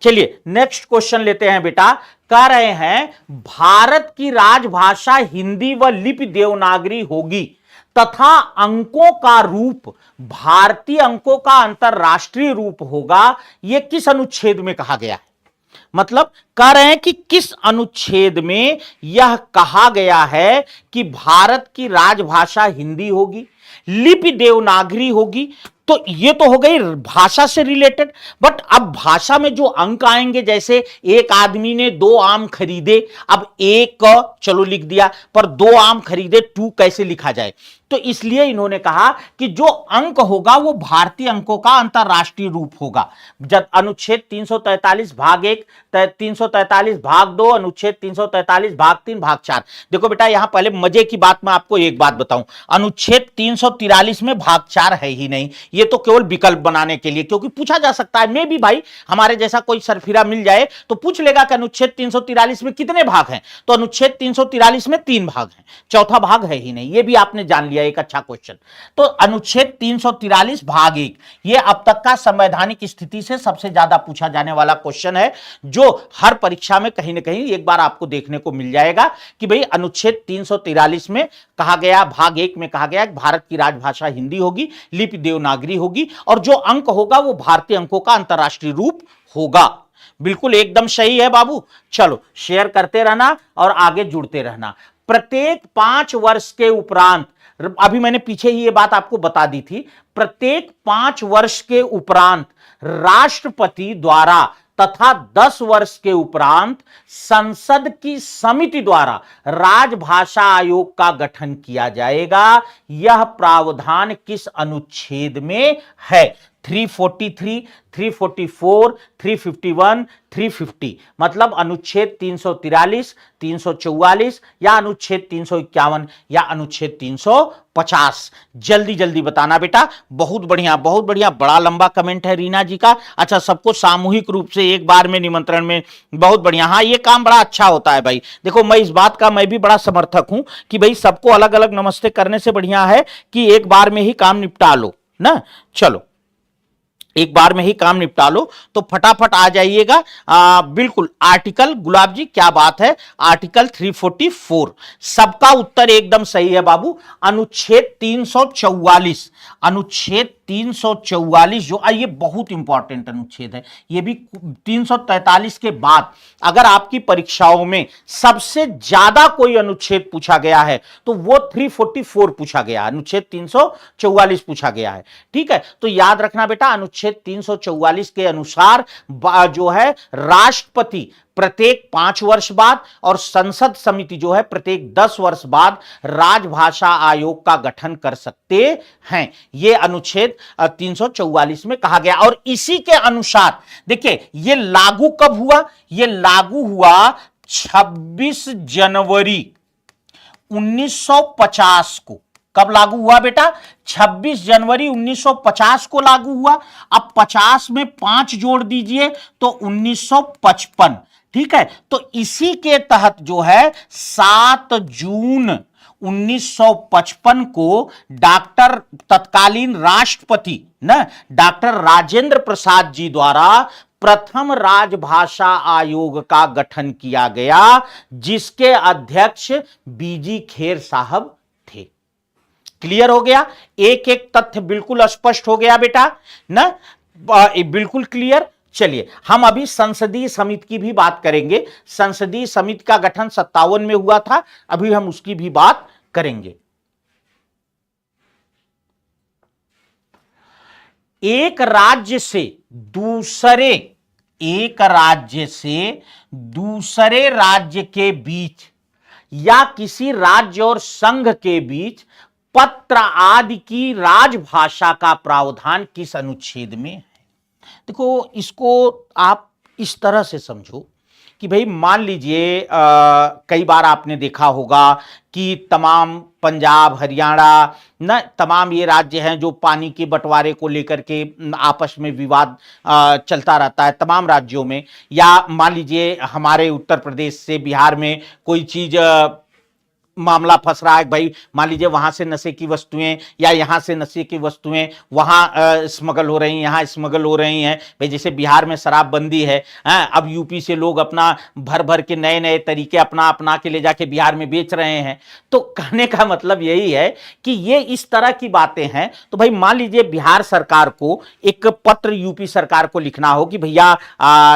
चलिए नेक्स्ट क्वेश्चन लेते हैं बेटा। कह रहे हैं भारत की राजभाषा हिंदी व लिपि देवनागरी होगी तथा अंकों का रूप भारतीय अंकों का अंतरराष्ट्रीय रूप होगा, यह किस अनुच्छेद में कहा गया है? मतलब कह रहे हैं कि किस अनुच्छेद में यह कहा गया है कि भारत की राजभाषा हिंदी होगी, लिपि देवनागरी होगी। तो ये तो हो गई भाषा से रिलेटेड, बट अब भाषा में जो अंक आएंगे, जैसे एक आदमी ने 2 आम खरीदे, अब एक चलो लिख दिया, पर 2 आम खरीदे 2 कैसे लिखा जाए? तो इसलिए इन्होंने कहा कि जो अंक होगा वो भारतीय अंकों का अंतरराष्ट्रीय रूप होगा। जब अनुच्छेद 343 भाग 1, 343 भाग 2, अनुच्छेद 343 भाग 3, भाग 4। देखो बेटा यहां पहले मजे की बात मैं आपको एक बात बताऊं, अनुच्छेद 343 में भाग 4 है ही नहीं, ये तो केवल विकल्प बनाने के लिए, क्योंकि पूछा जा सकता है, मे भी भाई हमारे जैसा कोई सरफिरा मिल जाए तो पूछ लेगा कि अनुच्छेद 343 में कितने भाग हैं, तो अनुच्छेद 343 में 3 भाग हैं, चौथा भाग है ही नहीं। ये भी आपने जान लिया, एक अच्छा क्वेश्चन। तो अनुच्छेद 343 भाग 1 ये अब तक का संवैधानिक स्थिति से सबसे ज्यादा पूछा जाने वाला क्वेश्चन है, जो हर परीक्षा में कहीं ना कहीं एक बार आपको देखने को मिल जाएगा कि भाई अनुच्छेद 343 में कहा गया, भाग 1 में कहा गया कि भारत की राजभाषा हिंदी होगी, लिपि देवनागरी होगी, और जो अंक होगा वो भारतीय अंकों का अंतरराष्ट्रीय रूप होगा। बिल्कुल एकदम सही है बाबू। चलो शेयर करते रहना और आगे जुड़ते रहना। प्रत्येक 5 वर्ष के उपरांत, अभी मैंने पीछे ही ये बात आपको बता दी थी, प्रत्येक 5 वर्ष के उपरांत राष्ट्रपति द्वारा तथा 10 वर्ष के उपरांत संसद की समिति द्वारा राजभाषा आयोग का गठन किया जाएगा। यह प्रावधान किस अनुच्छेद में है? 343, 344, 351, 350, मतलब अनुच्छेद 343, 344 या अनुच्छेद 351 या अनुच्छेद 350। जल्दी जल्दी बताना बेटा। बहुत बढ़िया बहुत बढ़िया, बड़ा लंबा कमेंट है रीना जी का। अच्छा, सबको सामूहिक रूप से एक बार में निमंत्रण में, बहुत बढ़िया। हाँ ये काम बड़ा अच्छा होता है भाई। देखो मैं इस बात का मैं भी बड़ा समर्थक हूं कि भाई सबको अलग अलग नमस्ते करने से बढ़िया है कि एक बार में ही काम निपटा लो ना। चलो एक बार में ही काम निपटा लो, तो फटाफट आ जाइएगा। बिल्कुल आर्टिकल, गुलाब जी क्या बात है, आर्टिकल 344 सबका उत्तर एकदम सही है बाबू। अनुच्छेद 344, अनुच्छेद 344 जो ये बहुत इंपॉर्टेंट अनुच्छेद है। ये भी 343 के बाद अगर आपकी परीक्षाओं में सबसे ज्यादा कोई अनुच्छेद पूछा गया है तो वो 344 पूछा गया, अनुच्छेद 344 पूछा गया है। ठीक है, तो याद रखना बेटा, अनुच्छेद 344 के अनुसार जो है राष्ट्रपति प्रत्येक 5 वर्ष बाद और संसद समिति जो है प्रत्येक 10 वर्ष बाद राजभाषा आयोग का गठन कर सकते हैं। यह अनुच्छेद 344 में कहा गया। और इसी के अनुसार देखिए यह लागू कब हुआ? यह लागू हुआ 26 जनवरी 1950 को। कब लागू हुआ बेटा? 26 जनवरी 1950 को लागू हुआ। अब 50 में 5 जोड़ दीजिए तो 1955। ठीक है, तो इसी के तहत जो है 7 जून 1955 को डॉक्टर तत्कालीन राष्ट्रपति ना डॉक्टर राजेंद्र प्रसाद जी द्वारा प्रथम राजभाषा आयोग का गठन किया गया, जिसके अध्यक्ष बीजी खेर साहब थे। क्लियर हो गया? एक एक तथ्य बिल्कुल स्पष्ट हो गया बेटा ना, बिल्कुल क्लियर। चलिए हम अभी संसदीय समिति की भी बात करेंगे। संसदीय समिति का गठन 57 में हुआ था, अभी हम उसकी भी बात करेंगे। एक राज्य से दूसरे राज्य के बीच या किसी राज्य और संघ के बीच पत्र आदि की राजभाषा का प्रावधान किस अनुच्छेद में है? देखो इसको आप इस तरह से समझो कि भाई मान लीजिए कई बार आपने देखा होगा कि तमाम पंजाब, हरियाणा न तमाम ये राज्य हैं जो पानी के बंटवारे को लेकर के आपस में विवाद चलता रहता है तमाम राज्यों में। या मान लीजिए हमारे उत्तर प्रदेश से बिहार में कोई चीज मामला फंस रहा है, भाई मान लीजिए वहां से नशे की वस्तुएं या यहां से नशे की वस्तुएं वहां स्मगल हो रही हैं, यहां स्मगल हो रही हैं। भाई जैसे बिहार में शराबबंदी है, अब यूपी से लोग अपना भर भर के नए नए तरीके अपना अपना के ले जाके बिहार में बेच रहे हैं। तो कहने का मतलब यही है कि ये इस तरह की बातें हैं। तो भाई मान लीजिए बिहार सरकार को एक पत्र यूपी सरकार को लिखना हो कि भैया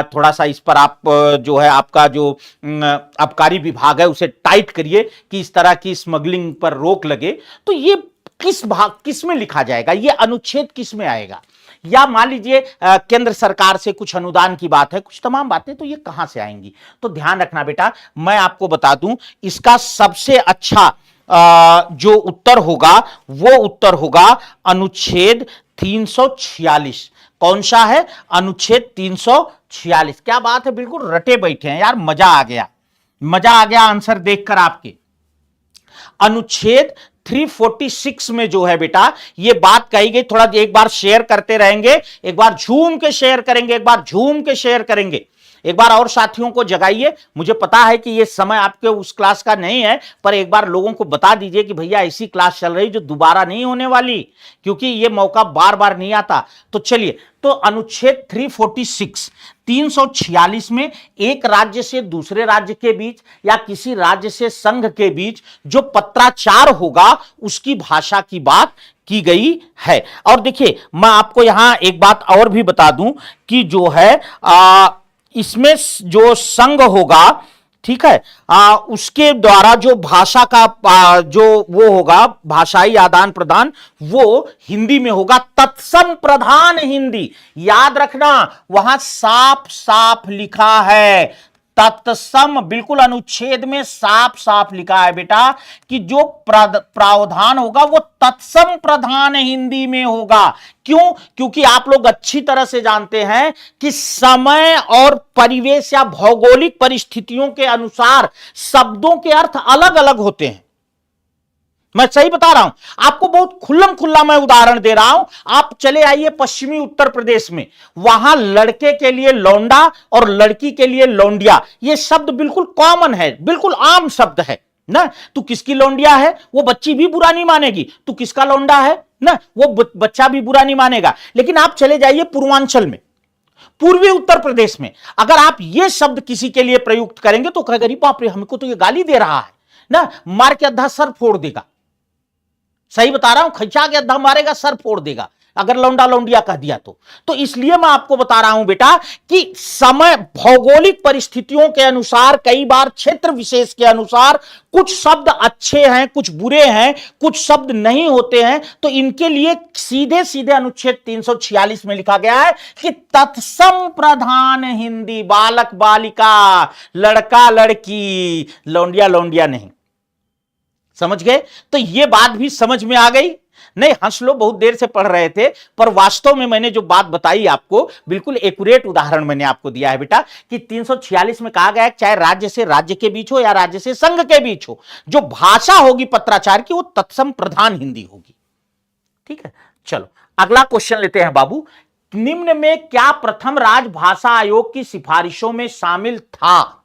थोड़ा सा इस पर आप जो है आपका जो आबकारी विभाग है उसे टाइट करिए कि इस तरह की स्मगलिंग पर रोक लगे। तो ये किस में लिखा जाएगा? ये अनुच्छेद किस में आएगा? या मान लीजिए केंद्र सरकार से कुछ अनुदान की बात है, कुछ तमाम बातें, तो ये कहां से आएंगी? तो ध्यान रखना बेटा, मैं आपको बता दूं इसका सबसे अच्छा जो उत्तर होगा वो उत्तर होगा अनुच्छेद 346। कौन सा है? अनुच्छेद 346। क्या बात है, बिल्कुल रटे बैठे हैं यार, मजा आ गया, मजा आ गया आंसर देखकर आपके। अनुच्छेद 346 में जो है बेटा ये बात कही गई, थोड़ा एक बार शेयर करते रहेंगे, एक बार झूम के शेयर करेंगे, एक बार झूम के शेयर करेंगे, एक बार और साथियों को जगाइए। मुझे पता है कि ये समय आपके उस क्लास का नहीं है, पर एक बार लोगों को बता दीजिए कि भैया ऐसी क्लास चल रही जो दोबारा नहीं होने वाली, क्योंकि ये मौका बार बार नहीं आता। तो चलिए, तो अनुच्छेद 346 में एक राज्य से दूसरे राज्य के बीच या किसी राज्य से संघ के बीच जो पत्राचार होगा उसकी भाषा की बात की गई है। और देखिए मैं आपको यहां एक बात और भी बता दूं कि जो है इसमें जो संघ होगा, ठीक है, उसके द्वारा जो भाषा का जो वो होगा भाषाई आदान प्रदान वो हिंदी में होगा, तत्सम प्रधान हिंदी। याद रखना वहां साफ साफ लिखा है तत्सम, बिल्कुल अनुच्छेद में साफ साफ लिखा है बेटा कि जो प्रावधान होगा वो तत्सम प्रधान हिंदी में होगा। क्यों? क्योंकि आप लोग अच्छी तरह से जानते हैं कि समय और परिवेश या भौगोलिक परिस्थितियों के अनुसार शब्दों के अर्थ अलग अलग होते हैं। मैं सही बता रहा हूं आपको, बहुत खुल्लम खुल्ला मैं उदाहरण दे रहा हूं। आप चले आइए पश्चिमी उत्तर प्रदेश में, वहां लड़के के लिए लौंडा और लड़की के लिए लौंडिया, ये शब्द बिल्कुल कॉमन है, बिल्कुल आम शब्द है ना। तू किसकी लौंडिया है वो बच्ची भी बुरा नहीं मानेगी, तू किसका लौंडा है ना वो बच्चा भी बुरा नहीं मानेगा। लेकिन आप चले जाइए पूर्वांचल में, पूर्वी उत्तर प्रदेश में, अगर आप ये शब्द किसी के लिए प्रयुक्त करेंगे तो कहेगा बाप रे हमको तो ये गाली दे रहा है ना, मार के अद्धा सर फोड़ देगा। सही बता रहा हूं, खिंचा के अद्धा मारेगा, सर फोड़ देगा। अगर लौंडा लौंडिया कह दिया तो इसलिए मैं आपको बता रहा हूं बेटा कि समय भौगोलिक परिस्थितियों के अनुसार, कई बार क्षेत्र विशेष के अनुसार कुछ शब्द अच्छे हैं, कुछ बुरे हैं, कुछ शब्द नहीं होते हैं, तो इनके लिए सीधे सीधे अनुच्छेद 346 में लिखा गया है कि तत्सम प्रधान हिंदी, बालक बालिका, लड़का लड़की, लौंडिया लौंडिया नहीं। समझ गए? तो यह बात भी समझ में आ गई? नहीं, हंस लो, बहुत देर से पढ़ रहे थे, पर वास्तव में मैंने जो बात बताई आपको, बिल्कुल एक्यूरेट उदाहरण मैंने आपको दिया है बेटा कि 346 में कहा गया है चाहे राज्य से राज्य के बीच हो या राज्य से संघ के बीच हो, जो भाषा होगी पत्राचार की वो तत्सम प्रधान हिंदी होगी। ठीक है, चलो अगला क्वेश्चन लेते हैं बाबू। निम्न में क्या प्रथम राजभाषा आयोग की सिफारिशों में शामिल था?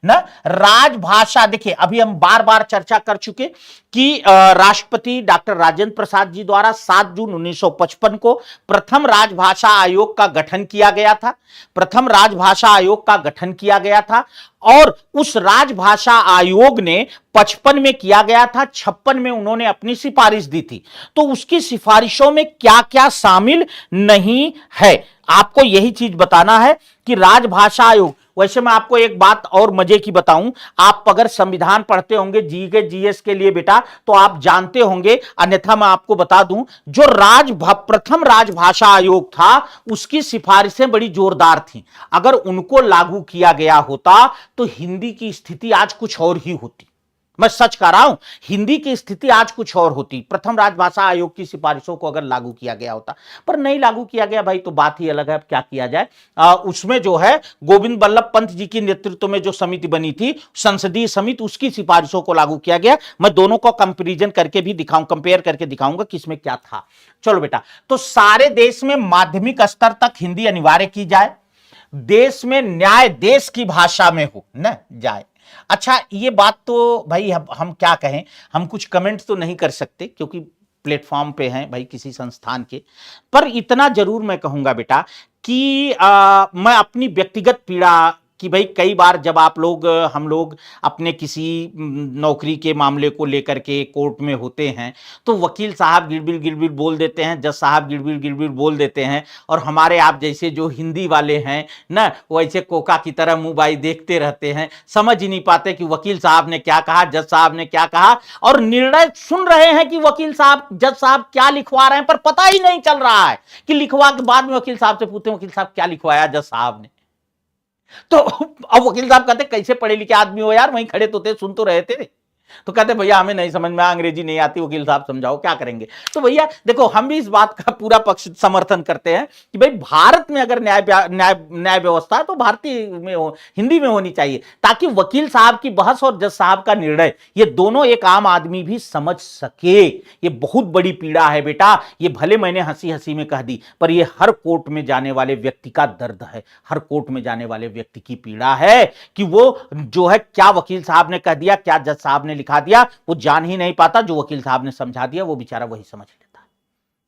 ना, राजभाषा, देखिए अभी हम बार बार चर्चा कर चुके कि राष्ट्रपति डॉक्टर राजेंद्र प्रसाद जी द्वारा 7 जून 1955 को प्रथम राजभाषा आयोग का गठन किया गया था। प्रथम राजभाषा आयोग का गठन किया गया था और उस राजभाषा आयोग ने 55 में किया गया था, 56 में उन्होंने अपनी सिफारिश दी थी। तो उसकी सिफारिशों में क्या क्या शामिल नहीं है, आपको यही चीज बताना है कि राजभाषा आयोग। वैसे मैं आपको एक बात और मजे की बताऊं, आप अगर संविधान पढ़ते होंगे जी के जीएस के लिए बेटा, तो आप जानते होंगे, अन्यथा मैं आपको बता दूं, जो प्रथम राजभाषा आयोग था उसकी सिफारिशें बड़ी जोरदार थीं। अगर उनको लागू किया गया होता तो हिंदी की स्थिति आज कुछ और ही होती। मैं सच कह रहा हूं, हिंदी की स्थिति आज कुछ और होती, प्रथम राजभाषा आयोग की सिफारिशों को अगर लागू किया गया होता, पर नहीं लागू किया गया भाई, तो बात ही अलग है, अब क्या किया जाए। उसमें जो है गोविंद बल्लभ पंत जी की नेतृत्व में जो समिति बनी थी, संसदीय समिति, उसकी सिफारिशों को लागू किया गया। मैं दोनों को कंपेरिजन करके भी दिखाऊं, कंपेयर करके दिखाऊंगा किसमें क्या था। चलो बेटा, तो सारे देश में माध्यमिक स्तर तक हिंदी अनिवार्य की जाए, देश में न्याय देश की भाषा में हो न जाए। अच्छा, ये बात तो भाई हम क्या कहें, हम कुछ कमेंट तो नहीं कर सकते क्योंकि प्लेटफॉर्म पे हैं भाई किसी संस्थान के, पर इतना जरूर मैं कहूंगा बेटा कि मैं अपनी व्यक्तिगत पीड़ा कि भाई कई बार जब हम लोग अपने किसी नौकरी के मामले को लेकर के कोर्ट में होते हैं, तो वकील साहब गिड़बिड़ गिड़बिड़ बोल देते हैं, जज साहब गिड़बिड़ गिड़बिड़ बोल देते हैं, और हमारे आप जैसे जो हिंदी वाले हैं ना, वैसे कोका की तरह मुंह बाई देखते रहते हैं, समझ ही नहीं पाते कि वकील साहब ने क्या कहा, जज साहब ने क्या कहा, और निर्णय सुन रहे हैं कि वकील साहब जज साहब क्या लिखवा रहे हैं, पर पता ही नहीं चल रहा है कि लिखवा के बाद में वकील साहब से पूछते हैं वकील साहब क्या लिखवाया जज साहब ने। तो अब वकील साहब कहते कैसे पढ़े लिखे आदमी हो यार, वहीं खड़े तो थे, सुन तो रहे थे। तो कहते भैया हमें नहीं समझ में, अंग्रेजी नहीं आती, वकील साहब समझाओ क्या करेंगे। तो भैया देखो, हम भी इस बात का पूरा पक्ष समर्थन करते हैं कि भाई भारत में अगर न्याय व्यवस्था है तो भारतीय में हिंदी में होनी चाहिए, ताकि वकील साहब की बहस और जज साहब का निर्णय ये दोनों एक आम आदमी भी समझ सके। ये बहुत बड़ी पीड़ा है बेटा, ये भले मैंने हंसी हंसी में कह दी, पर ये हर कोर्ट में जाने वाले व्यक्ति का दर्द है, हर कोर्ट में जाने वाले व्यक्ति की पीड़ा है कि वो जो है क्या वकील साहब ने कह दिया, क्या जज साहब ने लिखा दिया, वो जान ही नहीं पाता, जो वकील साहब ने समझा दिया वो बेचारा वही समझ लेता है।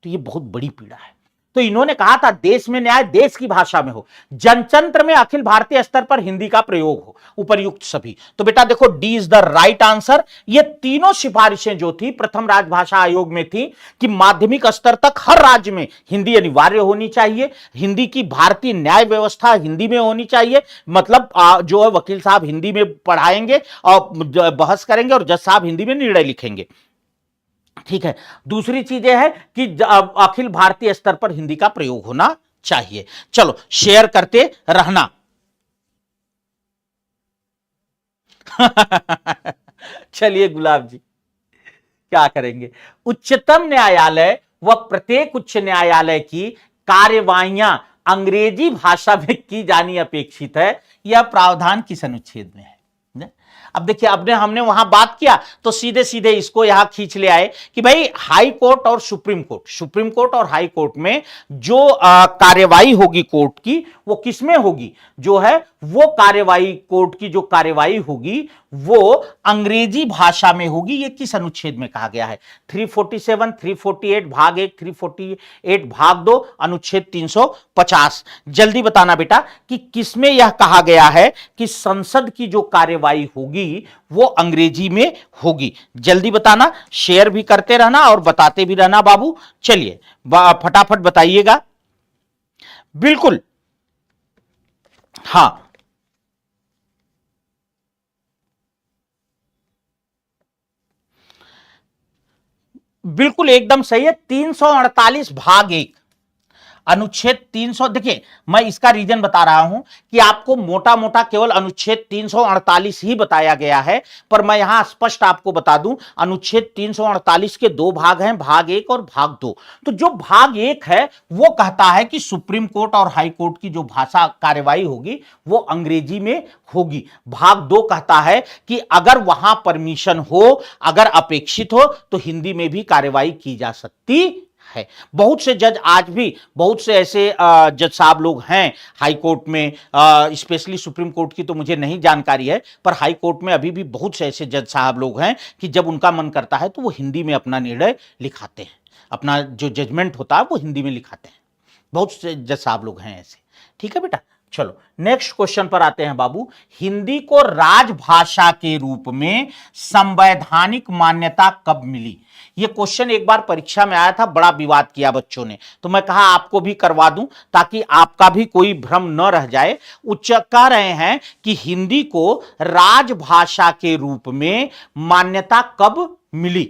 तो ये बहुत बड़ी पीड़ा है। तो इन्होंने कहा था देश में न्याय देश की भाषा में हो, जनतंत्र में अखिल भारतीय स्तर पर हिंदी का प्रयोग हो, उपर्युक्त सभी। तो बेटा देखो, D is the right answer. ये तीनों सिफारिशें जो थी प्रथम राजभाषा आयोग में थी कि माध्यमिक स्तर तक हर राज्य में हिंदी अनिवार्य होनी चाहिए, हिंदी की भारतीय न्याय व्यवस्था हिंदी में होनी चाहिए, मतलब जो है वकील साहब हिंदी में पढ़ाएंगे और बहस करेंगे और जज साहब हिंदी में निर्णय लिखेंगे। ठीक है, दूसरी चीज है कि अखिल भारतीय स्तर पर हिंदी का प्रयोग होना चाहिए। चलो शेयर करते रहना। चलिए गुलाब जी, क्या करेंगे। उच्चतम न्यायालय व प्रत्येक उच्च न्यायालय की कार्यवाहियां अंग्रेजी भाषा में की जानी अपेक्षित है, यह प्रावधान किस अनुच्छेद में है। अब देखिए, अब हमने वहां बात किया तो सीधे सीधे इसको यहां खींच ले आए कि भाई हाई कोर्ट और सुप्रीम कोर्ट और हाई कोर्ट में जो कार्यवाही होगी कोर्ट की, वो किसमें होगी, जो है वो कार्यवाही कोर्ट की जो कार्यवाही होगी वो अंग्रेजी भाषा में होगी। ये किस अनुच्छेद में कहा गया है, 347, 348 भाग 1, 348 भाग 2, अनुच्छेद 350। जल्दी बताना बेटा कि किसमें यह कहा गया है कि संसद की जो कार्यवाही होगी होगी वो अंग्रेजी में होगी। जल्दी बताना, शेयर भी करते रहना और बताते भी रहना बाबू। चलिए फटाफट बताइएगा। बिल्कुल, हाँ बिल्कुल एकदम सही है। 348 भाग 1 अनुच्छेद 300। देखिए मैं इसका रीजन बता रहा हूं कि आपको मोटा मोटा केवल अनुच्छेद 348 ही बताया गया है, पर मैं यहां स्पष्ट आपको बता दूं अनुच्छेद 348 के दो भाग हैं, भाग 1 और भाग 2। तो जो भाग 1 है वो कहता है कि सुप्रीम कोर्ट और हाई कोर्ट की जो भाषा कार्यवाही होगी वो अंग्रेजी में होगी। भाग 2 कहता है कि अगर वहां परमिशन हो, अगर अपेक्षित हो तो हिंदी में भी कार्यवाही की जा सकती है। बहुत से जज आज भी, बहुत से ऐसे जज साहब लोग हैं हाई कोर्ट में, स्पेशली सुप्रीम कोर्ट की तो मुझे नहीं जानकारी है, पर हाई कोर्ट में अभी भी बहुत से ऐसे जज साहब लोग हैं कि जब उनका मन करता है तो वो हिंदी में अपना निर्णय लिखाते हैं, अपना जो जजमेंट होता है वो हिंदी में लिखाते हैं। बहुत से जज साहब लोग हैं ऐसे। ठीक है बेटा, चलो नेक्स्ट क्वेश्चन पर आते हैं बाबू। हिंदी को राजभाषा के रूप में संवैधानिक मान्यता कब मिली? यह क्वेश्चन एक बार परीक्षा में आया था, बड़ा विवाद किया बच्चों ने, तो मैं कहा आपको भी करवा दूं ताकि आपका भी कोई भ्रम न रह जाए। उच्च कह रहे हैं कि हिंदी को राजभाषा के रूप में मान्यता कब मिली?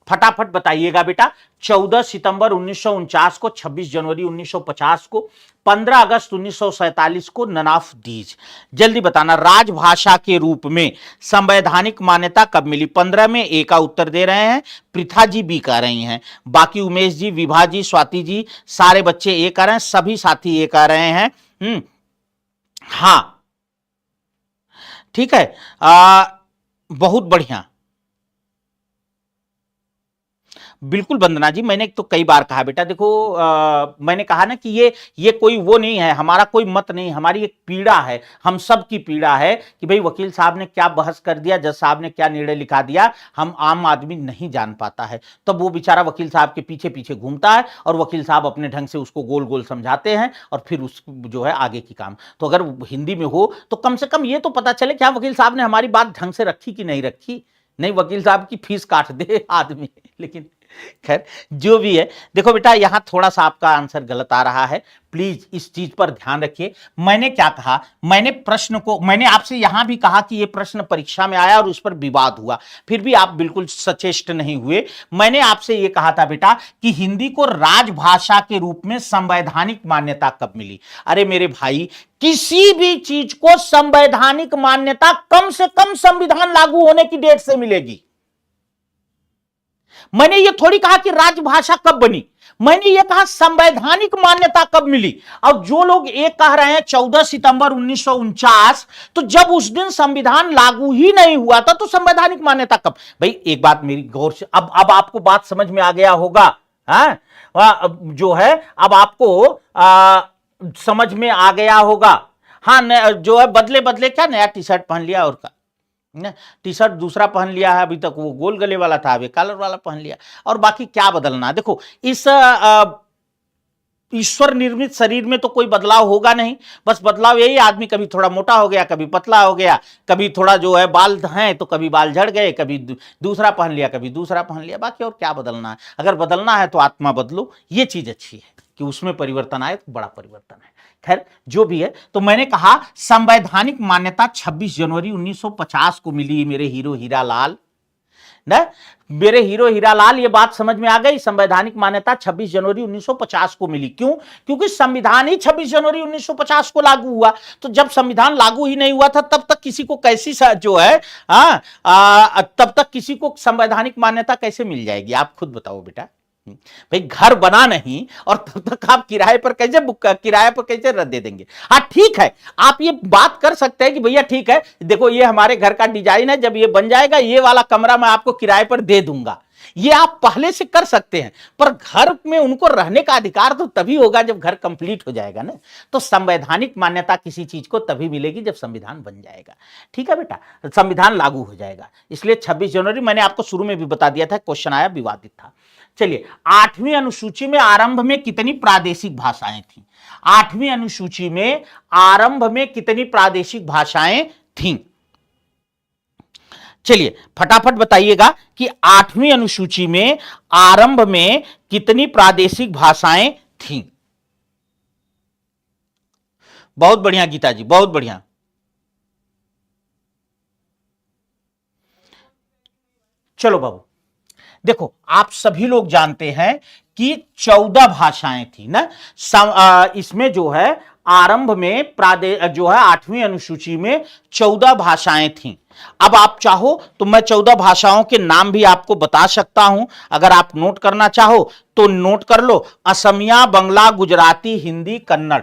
फटाफट बताइएगा बेटा। 14 सितंबर 1949 को, 26 जनवरी 1950 को, 15 अगस्त 1947 को, नन ऑफ दीज। जल्दी बताना, राजभाषा के रूप में संवैधानिक मान्यता कब मिली? 15 में ए का उत्तर दे रहे हैं, पृथा जी बी कह रही हैं, बाकी उमेश जी, विभा जी, स्वाति जी, सारे बच्चे ए कह रहे हैं, सभी साथी ए कह रहे हैं। हां ठीक है, बहुत बढ़िया, बिल्कुल वंदना जी, मैंने तो कई बार कहा बेटा, देखो मैंने कहा ना कि ये कोई वो नहीं है, हमारा कोई मत नहीं, हमारी एक पीड़ा है, हम सब की पीड़ा है कि भाई वकील साहब ने क्या बहस कर दिया, जज साहब ने क्या निर्णय लिखा दिया, हम आम आदमी नहीं जान पाता है। तब वो बेचारा वकील साहब के पीछे पीछे घूमता है और वकील साहब अपने ढंग से उसको गोल गोल समझाते हैं और फिर उस जो है आगे की काम। तो अगर हिंदी में हो तो कम से कम ये तो पता चले क्या वकील साहब ने हमारी बात ढंग से रखी कि नहीं रखी। नहीं वकील साहब की फीस काट दे आदमी, लेकिन खैर जो भी है। देखो बेटा यहां थोड़ा सा आपका आंसर गलत आ रहा है, प्लीज इस चीज पर ध्यान रखिए। मैंने क्या कहा, मैंने आपसे यहां भी कहा कि यह प्रश्न परीक्षा में आया और उस पर विवाद हुआ, फिर भी आप बिल्कुल सचेष्ट नहीं हुए। मैंने आपसे यह कहा था बेटा कि हिंदी को राजभाषा के रूप में संवैधानिक मान्यता कब मिली? अरे मेरे भाई, किसी भी चीज को संवैधानिक मान्यता कम से कम संविधान लागू होने की डेट से मिलेगी। मैंने ये थोड़ी कहा कि राजभाषा कब बनी, मैंने ये कहा संवैधानिक मान्यता कब मिली। अब जो लोग एक कह रहे हैं 14 सितंबर 1949, तो जब उस दिन संविधान लागू ही नहीं हुआ था तो संवैधानिक मान्यता कब? भाई एक बात मेरी गौर से, अब आपको बात समझ में आ गया होगा, जो है अब आपको समझ में आ गया होगा। हाँ जो है बदले बदले क्या नया टी शर्ट पहन लिया और का टी शर्ट दूसरा पहन लिया है, अभी तक वो गोल गले वाला था, अभी कॉलर वाला पहन लिया, और बाकी क्या बदलना। देखो इस ईश्वर निर्मित शरीर में तो कोई बदलाव होगा नहीं, बस बदलाव यही आदमी कभी थोड़ा मोटा हो गया, कभी पतला हो गया, कभी थोड़ा जो है बाल हैं तो कभी बाल झड़ गए, कभी दूसरा पहन लिया, कभी दूसरा पहन लिया, बाकी और क्या बदलना है। अगर बदलना है तो आत्मा बदलो, ये चीज अच्छी है कि उसमें परिवर्तन आए तो बड़ा परिवर्तन है। खैर जो भी है, तो मैंने कहा संवैधानिक मान्यता 26 जनवरी 1950 को मिली मेरे हीरो हीरालाल ना, मेरे हीरो हीरालाल, ये बात समझ में आ गई। संवैधानिक मान्यता 26 जनवरी 1950 को मिली, क्यों? क्योंकि संविधान ही 26 जनवरी 1950 को लागू हुआ। तो जब संविधान लागू ही नहीं हुआ था तब तक किसी को कैसी जो है तब तक किसी को संवैधानिक मान्यता कैसे मिल जाएगी? आप खुद बताओ बेटा। भाई घर बना नहीं और तब तक आप किराए पर कैसे रद्द दे देंगे? हाँ ठीक है, आप ये बात कर सकते हैं कि भैया ठीक है, देखो ये हमारे घर का डिजाइन है, जब ये बन जाएगा ये वाला कमरा मैं आपको किराए पर दे दूंगा, ये आप पहले से कर सकते हैं। पर घर में उनको रहने का अधिकार तो तभी होगा जब घर कंप्लीट हो जाएगा ना। तो संवैधानिक मान्यता किसी चीज को तभी मिलेगी जब संविधान बन जाएगा। ठीक है बेटा, संविधान लागू हो जाएगा। इसलिए 26 जनवरी मैंने आपको शुरू में भी बता दिया था, क्वेश्चन आया विवादित था। चलिए 8वीं अनुसूची में आरंभ में कितनी प्रादेशिक भाषाएं थी? 8वीं अनुसूची में आरंभ में कितनी प्रादेशिक भाषाएं थीं? चलिए फटाफट बताइएगा कि 8वीं अनुसूची में आरंभ में कितनी प्रादेशिक भाषाएं थीं। बहुत बढ़िया गीता जी, बहुत बढ़िया। चलो बाबू, देखो आप सभी लोग जानते हैं कि 14 भाषाएं थी ना। इसमें जो है आरंभ में जो है 8वीं अनुसूची में 14 भाषाएं थीं। अब आप चाहो तो मैं 14 भाषाओं के नाम भी आपको बता सकता हूं, अगर आप नोट करना चाहो तो नोट कर लो। असमिया, बंगला, गुजराती, हिंदी, कन्नड़।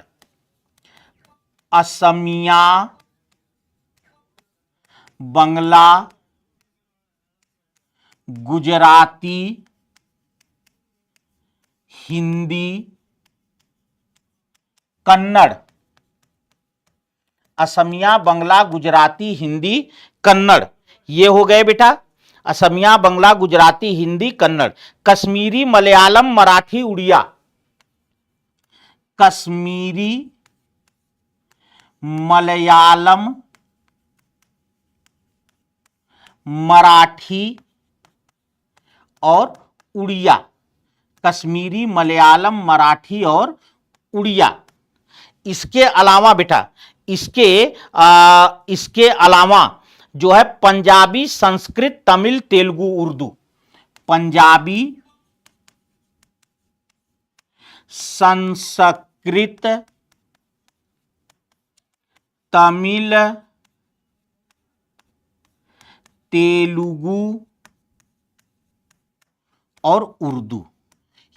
असमिया, बंगला, गुजराती, हिंदी, कन्नड़। असमिया, बंगला, गुजराती, हिंदी, कन्नड़, ये हो गए बेटा असमिया, बंगला, गुजराती, हिंदी, कन्नड़। कश्मीरी, मलयालम, मराठी, उड़िया। कश्मीरी, मलयालम, मराठी और उड़िया। कश्मीरी, मलयालम, मराठी और उड़िया। इसके अलावा बेटा इसके अलावा जो है पंजाबी, संस्कृत, तमिल, तेलुगु, उर्दू। पंजाबी, संस्कृत, तमिल, तेलुगु और उर्दू,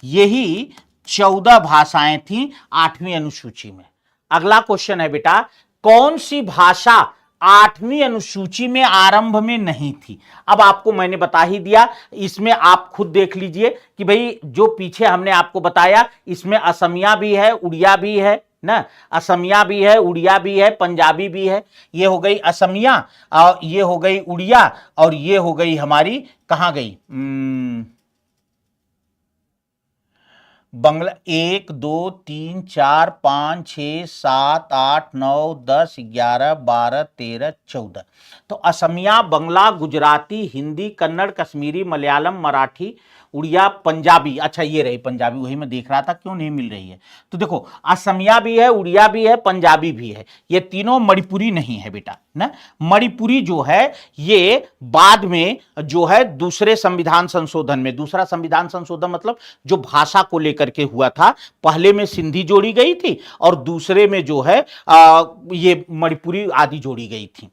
यही 14 भाषाएं थी 8वीं अनुसूची में। अगला क्वेश्चन है बेटा, कौन सी भाषा 8वीं अनुसूची में आरंभ में नहीं थी। अब आपको मैंने बता ही दिया, इसमें आप खुद देख लीजिए कि भाई जो पीछे हमने आपको बताया इसमें असमिया भी है, उड़िया भी है ना। असमिया भी है, उड़िया भी है, पंजाबी भी है। ये हो गई असमिया और ये हो गई उड़िया और ये हो गई हमारी, कहां गई, बंगला। 1 2 3 4 5 6 7 8 9 10 11 12 13 14। तो असमिया, बंगला, गुजराती, हिंदी, कन्नड़, कश्मीरी, मलयालम, मराठी, उड़िया, पंजाबी। अच्छा ये रही पंजाबी, वही मैं देख रहा था क्यों नहीं मिल रही है। तो देखो असमिया भी है, उड़िया भी है, पंजाबी भी है, ये तीनों। मणिपुरी नहीं है बेटा ना। मणिपुरी जो है ये बाद में जो है दूसरे संविधान संशोधन में, दूसरा संविधान संशोधन मतलब जो भाषा को लेकर के हुआ था, पहले में सिंधी जोड़ी गई थी और दूसरे में जो है ये मणिपुरी आदि जोड़ी गई थी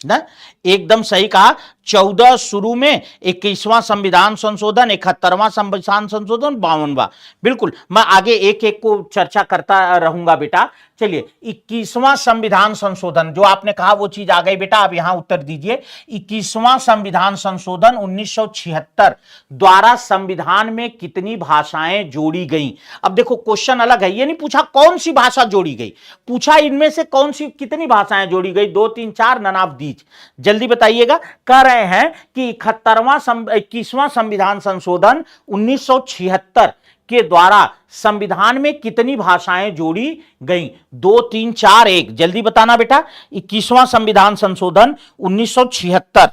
ना। एकदम सही कहा। 14 शुरू में, 21वां संविधान संशोधन, 71वां संविधान संशोधन, 52वां। बिल्कुल, मैं आगे एक एक को चर्चा करता रहूंगा बेटा। चलिए 21वां संविधान संशोधन, जो आपने कहा वो चीज आ गई बेटा। अब यहां उत्तर दीजिए। 21वां संविधान संशोधन 1976 द्वारा संविधान में कितनी भाषाएं जोड़ी गई। अब देखो क्वेश्चन अलग है, ये नहीं पूछा कौन सी भाषा जोड़ी गई, पूछा इनमें से कौन सी कितनी भाषाएं जोड़ी गई। 2 3 4 नन ऑफ दीज, जल्दी बताइएगा। कह रहे हैं कि 21वां संविधान संशोधन 1976 के द्वारा संविधान में कितनी भाषाएं जोड़ी गई। 2 3 4 1, जल्दी बताना बेटा। 21वां संविधान संशोधन 1976,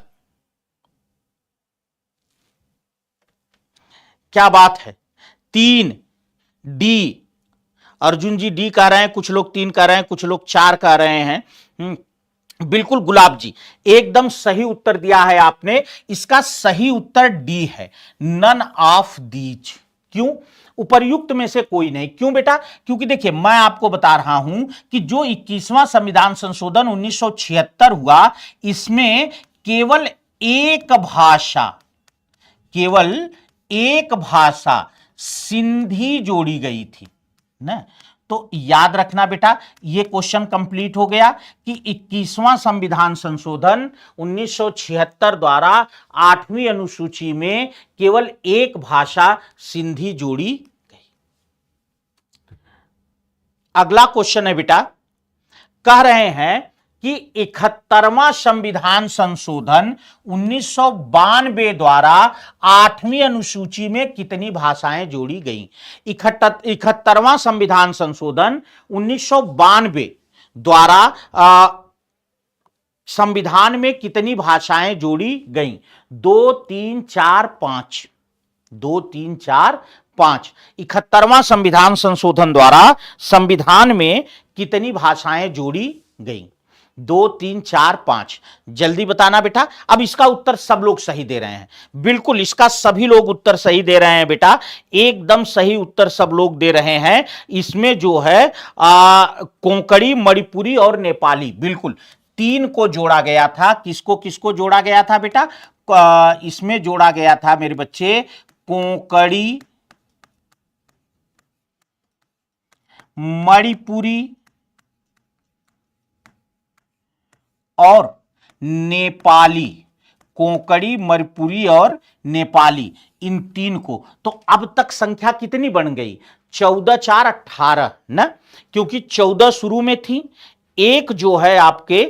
क्या बात है। 3 डी, अर्जुन जी डी कह रहे हैं, कुछ लोग 3 कह रहे हैं, कुछ लोग 4 कह रहे हैं। बिल्कुल गुलाब जी, एकदम सही उत्तर दिया है आपने। इसका सही उत्तर डी है, नन ऑफ दीज। क्यों? उपर्युक्त में से कोई नहीं। क्यों बेटा? क्योंकि देखिए मैं आपको बता रहा हूं कि जो 21वां संविधान संशोधन 1976 हुआ, इसमें केवल एक भाषा सिंधी जोड़ी गई थी ना। तो याद रखना बेटा, ये क्वेश्चन कंप्लीट हो गया कि 21वां संविधान संशोधन 1976 द्वारा 8वीं अनुसूची में केवल एक भाषा सिंधी जोड़ी गई। अगला क्वेश्चन है बेटा, कह रहे हैं कि 71वां संविधान संशोधन 1992 द्वारा 8वीं अनुसूची में कितनी भाषाएं जोड़ी गई। 71वां संविधान संशोधन 1992 द्वारा संविधान में कितनी भाषाएं जोड़ी गईं? 2, 3, 4, 5। 2, 3, 4, 5। 71वां संविधान संशोधन द्वारा संविधान में कितनी भाषाएं जोड़ी गईं? 2, 3, 4, 5। जल्दी बताना बेटा। अब इसका उत्तर सब लोग सही दे रहे हैं। बिल्कुल, इसका सभी लोग उत्तर सही दे रहे हैं बेटा। एकदम सही उत्तर सब लोग दे रहे हैं। इसमें जो है कोंकणी, मणिपुरी और नेपाली, बिल्कुल 3 को जोड़ा गया था। किसको किसको जोड़ा गया था बेटा? इसमें जोड़ा गया था मेरे बच्चे कोंकणी, मणिपुरी और नेपाली। कोंकणी, मणिपुरी और नेपाली, इन 3 को। तो अब तक संख्या कितनी बन गई? 14, 4, 18 ना, क्योंकि 14 शुरू में थी, एक जो है आपके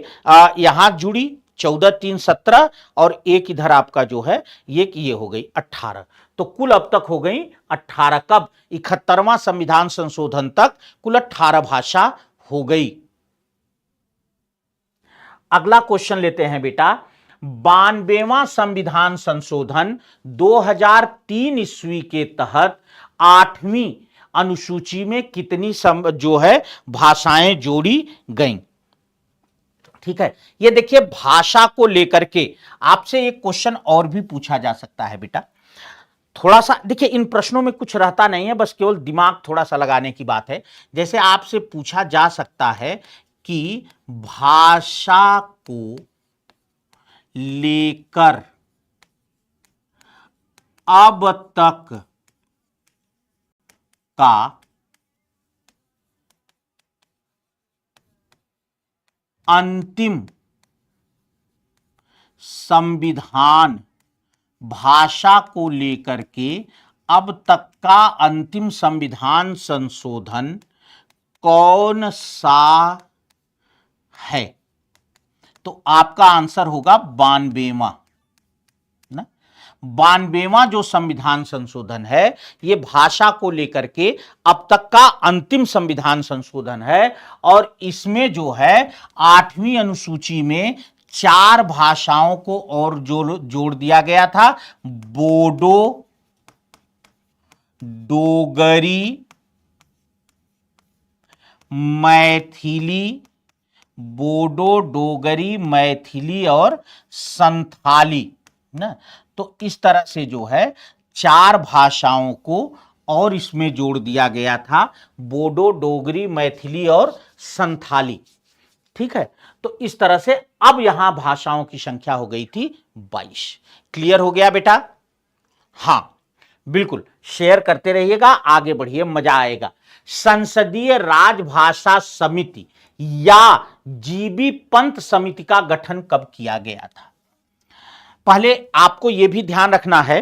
यहां जुड़ी, 14, 3, 17 और एक इधर आपका जो है ये हो गई 18। तो कुल अब तक हो गई 18। कब? 71वां संविधान संशोधन तक कुल 18 भाषा हो गई। अगला क्वेश्चन लेते हैं बेटा। 92वां संविधान संशोधन 2003 ईस्वी के तहत 8वीं अनुसूची में कितनी जो है भाषाएं जोड़ी गईं? ठीक है, ये देखिए भाषा को लेकर के आपसे एक क्वेश्चन और भी पूछा जा सकता है बेटा। थोड़ा सा देखिए, इन प्रश्नों में कुछ रहता नहीं है, बस केवल दिमाग थोड़ा सा लगाने की बात है। जैसे आपसे पूछा जा सकता है कि भाषा को लेकर अब तक का अंतिम संविधान, भाषा को लेकर के अब तक का अंतिम संविधान संशोधन कौन सा है? तो आपका आंसर होगा 92वां ना। 92वां जो संविधान संशोधन है, यह भाषा को लेकर के अब तक का अंतिम संविधान संशोधन है। और इसमें जो है 8वीं अनुसूची में 4 भाषाओं को और जोड़ दिया गया था। बोडो, डोगरी, मैथिली, बोडो, डोगरी, मैथिली और संथाली ना। तो इस तरह से जो है 4 भाषाओं को और इसमें जोड़ दिया गया था, बोडो, डोगरी, मैथिली और संथाली। ठीक है, तो इस तरह से अब यहां भाषाओं की संख्या हो गई थी 22। क्लियर हो गया बेटा? हां, बिल्कुल शेयर करते रहिएगा, आगे बढ़िए, मजा आएगा। संसदीय राजभाषा समिति या जीबी पंत समिति का गठन कब किया गया था? पहले आपको यह भी ध्यान रखना है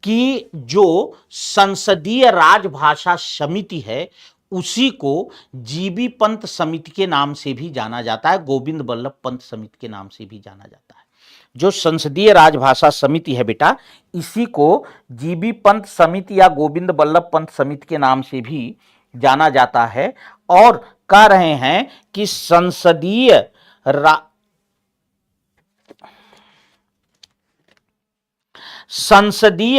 कि जो संसदीय राजभाषा समिति है उसी को जीबी पंत समिति के नाम से भी जाना जाता है, गोविंद बल्लभ पंत समिति के नाम से भी जाना जाता है। जो संसदीय राजभाषा समिति है बेटा, इसी को जीबी पंत समिति या गोविंद बल्लभ पंत समिति के नाम से भी जाना जाता है। और कह रहे हैं कि संसदीय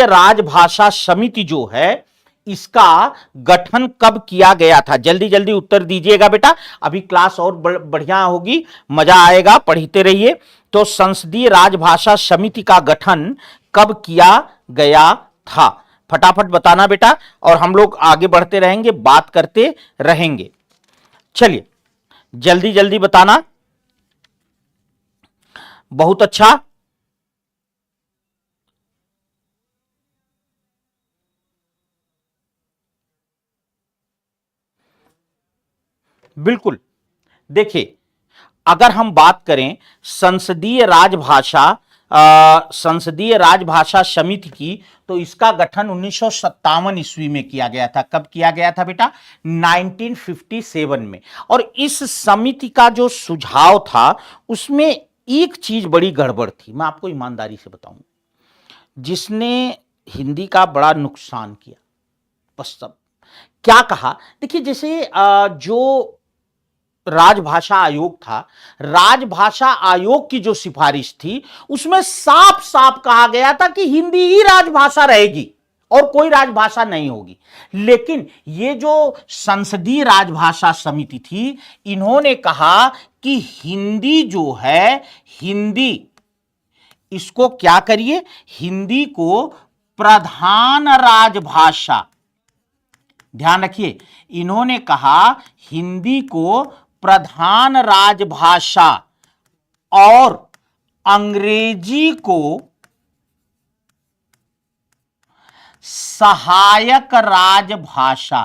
राजभाषा समिति जो है, इसका गठन कब किया गया था? जल्दी जल्दी उत्तर दीजिएगा बेटा, अभी क्लास और बढ़िया होगी, मजा आएगा, पढ़ते रहिए। तो संसदीय राजभाषा समिति का गठन कब किया गया था? फटाफट बताना बेटा, और हम लोग आगे बढ़ते रहेंगे, बात करते रहेंगे। चलिए जल्दी जल्दी बताना। बहुत अच्छा, बिल्कुल। देखिए, अगर हम बात करें संसदीय राजभाषा समिति की, तो इसका गठन 1957 ईस्वी में किया गया था। कब किया गया था बेटा? 1957 में। और इस समिति का जो सुझाव था उसमें एक चीज बड़ी गड़बड़ थी, मैं आपको ईमानदारी से बताऊं, जिसने हिंदी का बड़ा नुकसान किया। बस सब क्या कहा, देखिए जैसे जो राजभाषा आयोग था, राजभाषा आयोग की जो सिफारिश थी उसमें साफ साफ कहा गया था कि हिंदी ही राजभाषा रहेगी और कोई राजभाषा नहीं होगी। लेकिन ये जो संसदीय राजभाषा समिति थी, इन्होंने कहा कि हिंदी जो है, हिंदी इसको क्या करिए, हिंदी को प्रधान राजभाषा, ध्यान रखिए, इन्होंने कहा हिंदी को प्रधान राजभाषा और अंग्रेजी को सहायक राजभाषा,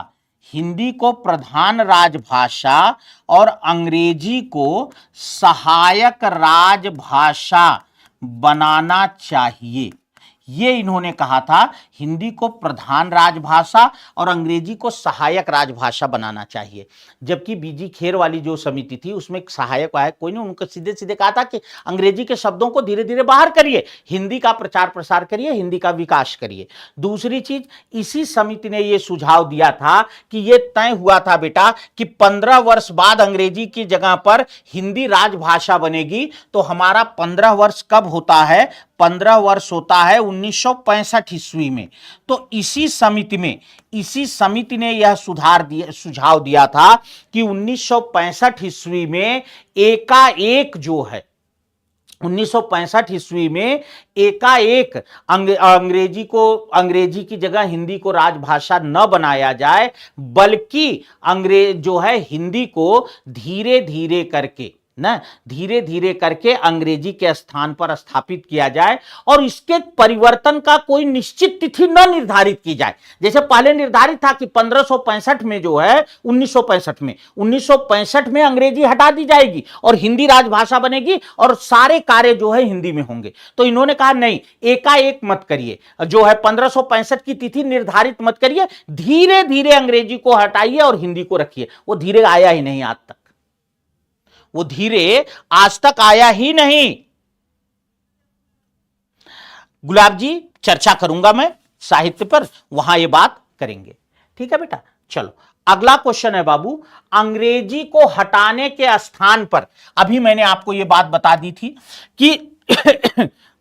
हिंदी को प्रधान राजभाषा और अंग्रेजी को सहायक राजभाषा बनाना चाहिए। ये इन्होंने कहा था, हिंदी को प्रधान राजभाषा और अंग्रेजी को सहायक राजभाषा बनाना चाहिए। जबकि बीजी खेर वाली जो समिति थी उसमें सहायक वायक कोई नहीं, उनको सीधे सीधे कहा था कि अंग्रेजी के शब्दों को धीरे धीरे बाहर करिए, हिंदी का प्रचार प्रसार करिए, हिंदी का विकास करिए। दूसरी चीज, इसी समिति ने यह सुझाव दिया था कि यह तय हुआ था बेटा कि 15 वर्ष बाद अंग्रेजी की जगह पर हिंदी राजभाषा बनेगी। तो हमारा 15 वर्ष कब होता है? 15 वर्ष होता है 1965 ईस्वी में। तो इसी समिति ने यह सुझाव दिया था कि 1965 ईस्वी में एकाएक जो है, 1965 ईस्वी में एकाएक अंग्रेजी की जगह हिंदी को राजभाषा न बनाया जाए, बल्कि अंग्रेज जो है हिंदी को धीरे धीरे करके अंग्रेजी के स्थान पर स्थापित किया जाए और इसके परिवर्तन का कोई निश्चित तिथि न निर्धारित की जाए। जैसे पहले निर्धारित था कि 1565 में जो है 1965 में अंग्रेजी हटा दी जाएगी और हिंदी राजभाषा बनेगी और सारे कार्य जो है हिंदी में होंगे। तो इन्होंने कहा नहीं, एकाएक मत करिए, जो है 1565 की तिथि निर्धारित मत करिए, धीरे धीरे अंग्रेजी को हटाइए और हिंदी को रखिए। वो धीरे आया ही नहीं, आज तक वो धीरे आज तक आया ही नहीं। गुलाब जी, चर्चा करूंगा मैं साहित्य पर, वहां ये बात करेंगे। ठीक है बेटा, चलो अगला क्वेश्चन है बाबू, अंग्रेजी को हटाने के स्थान पर, अभी मैंने आपको ये बात बता दी थी कि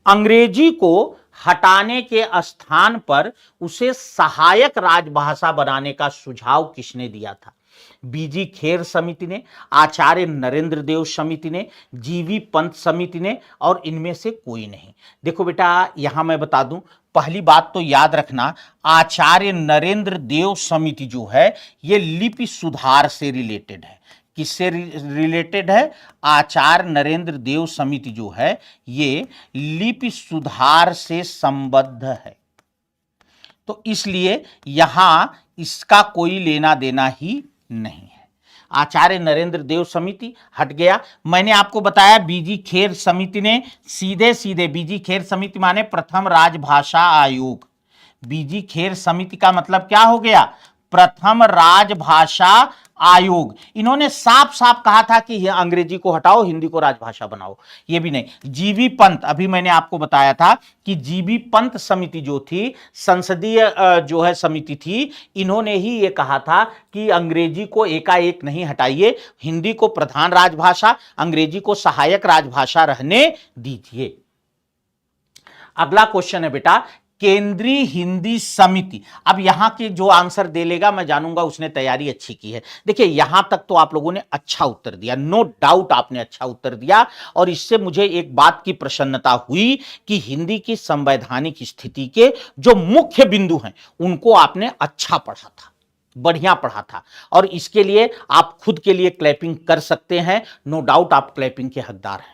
अंग्रेजी को हटाने के स्थान पर उसे सहायक राजभाषा बनाने का सुझाव किसने दिया था? बीजी खेर समिति ने, आचार्य नरेंद्र देव समिति ने, जीवी पंत समिति ने, और इनमें से कोई नहीं। देखो बेटा, यहां मैं बता दूं, पहली बात तो याद रखना, आचार्य नरेंद्र देव समिति जो है ये लिपि सुधार से रिलेटेड है। किससे रिलेटेड है? आचार्य नरेंद्र देव समिति जो है ये लिपि सुधार से संबद्ध है। तो इसलिए यहां इसका कोई लेना देना ही नहीं है। आचार्य नरेंद्र देव समिति हट गया। मैंने आपको बताया बीजी खेर समिति ने सीधे सीधे, बीजी खेर समिति माने प्रथम राजभाषा आयोग। बीजी खेर समिति का मतलब क्या हो गया? प्रथम राजभाषा आयोग। इन्होंने साफ साफ कहा था कि यह अंग्रेजी को हटाओ, हिंदी को राजभाषा बनाओ। ये भी नहीं। जीवी पंत, अभी मैंने आपको बताया था कि जीवी पंत समिति जो थी, संसदीय जो है समिति थी, इन्होंने ही ये कहा था कि अंग्रेजी को एकाएक नहीं हटाइए, हिंदी को प्रधान राजभाषा, अंग्रेजी को सहायक राजभाषा रहने दीजिए। अगला क्वेश्चन है बेटा, केंद्रीय हिंदी समिति। अब यहां के जो आंसर दे लेगा मैं जानूंगा उसने तैयारी अच्छी की है। देखिए यहां तक तो आप लोगों ने अच्छा उत्तर दिया, नो डाउट आपने अच्छा उत्तर दिया, और इससे मुझे एक बात की प्रसन्नता हुई कि हिंदी की संवैधानिक स्थिति के जो मुख्य बिंदु हैं उनको आपने अच्छा पढ़ा था, बढ़िया पढ़ा था, और इसके लिए आप खुद के लिए क्लैपिंग कर सकते हैं। नो डाउट आप क्लैपिंग के हकदार हैं।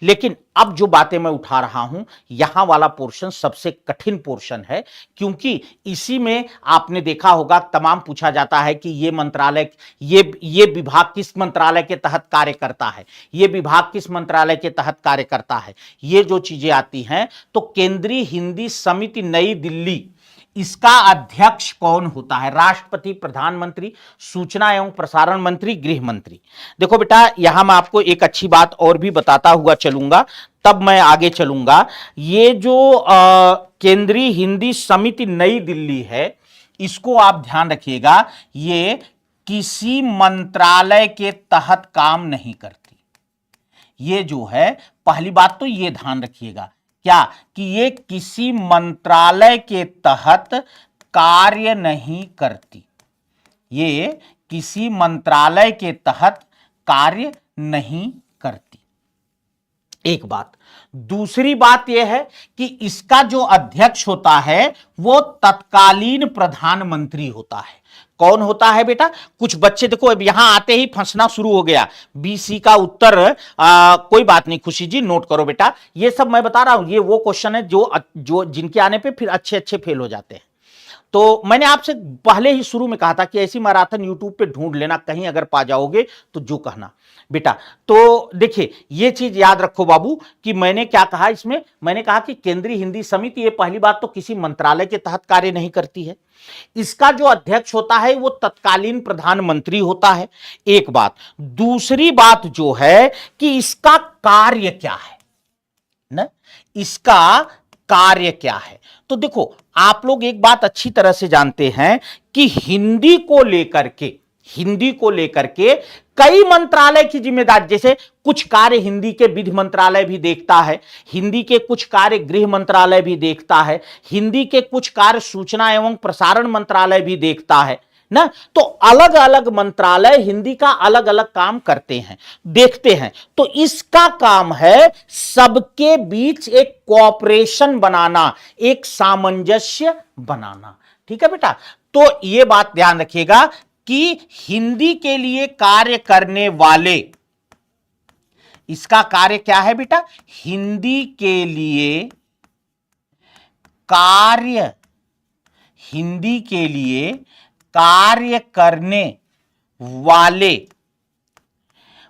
लेकिन अब जो बातें मैं उठा रहा हूं, यहां वाला पोर्शन सबसे कठिन पोर्शन है, क्योंकि इसी में आपने देखा होगा तमाम पूछा जाता है कि ये मंत्रालय, ये विभाग किस मंत्रालय के तहत कार्य करता है, ये विभाग किस मंत्रालय के तहत कार्य करता है, ये जो चीजें आती हैं। तो केंद्रीय हिंदी समिति नई दिल्ली, इसका अध्यक्ष कौन होता है? राष्ट्रपति, प्रधानमंत्री, सूचना एवं प्रसारण मंत्री, गृह मंत्री। देखो बेटा, यहां मैं आपको एक अच्छी बात और भी बताता हुआ चलूंगा, तब मैं आगे चलूंगा। ये जो केंद्रीय हिंदी समिति नई दिल्ली है, इसको आप ध्यान रखिएगा, ये किसी मंत्रालय के तहत काम नहीं करती। ये जो है पहली बात तो ये ध्यान रखिएगा क्या कि ये किसी मंत्रालय के तहत कार्य नहीं करती। ये किसी मंत्रालय के तहत कार्य नहीं करती, एक बात। दूसरी बात यह है कि इसका जो अध्यक्ष होता है वो तत्कालीन प्रधानमंत्री होता है। कौन होता है बेटा? कुछ बच्चे देखो अब यहां आते ही फंसना शुरू हो गया। बीसी का उत्तर कोई बात नहीं, खुशी जी नोट करो बेटा। ये सब मैं बता रहा हूं, ये वो क्वेश्चन है जो जिनके आने पे फिर अच्छे अच्छे फेल हो जाते हैं। तो मैंने आपसे पहले ही शुरू में कहा था कि ऐसी मैराथन यूट्यूब पे ढूंढ लेना, कहीं अगर पा जाओगे तो जो कहना बेटा। तो देखिए ये चीज याद रखो बाबू कि मैंने क्या कहा इसमें, मैंने कहा कि केंद्रीय हिंदी समिति, ये पहली बात तो किसी मंत्रालय के तहत कार्य नहीं करती है। इसका जो अध्यक्ष होता है वो तत्कालीन प्रधानमंत्री होता है, एक बात। दूसरी बात जो है कि इसका कार्य क्या है ना, इसका कार्य क्या है। तो देखो आप लोग एक बात अच्छी तरह से जानते हैं कि हिंदी को लेकर के कई मंत्रालय की जिम्मेदारी, जैसे कुछ कार्य हिंदी के विधि मंत्रालय भी देखता है, हिंदी के कुछ कार्य गृह मंत्रालय भी देखता है, हिंदी के कुछ कार्य सूचना एवं प्रसारण मंत्रालय भी देखता है ना। तो अलग अलग मंत्रालय हिंदी का अलग अलग काम करते हैं, देखते हैं। तो इसका काम है सबके बीच एक कोऑपरेशन बनाना, एक सामंजस्य बनाना। ठीक है बेटा, तो यह बात ध्यान रखिएगा कि हिंदी के लिए कार्य करने वाले, इसका कार्य क्या है बेटा? हिंदी के लिए कार्य, हिंदी के लिए कार्य करने वाले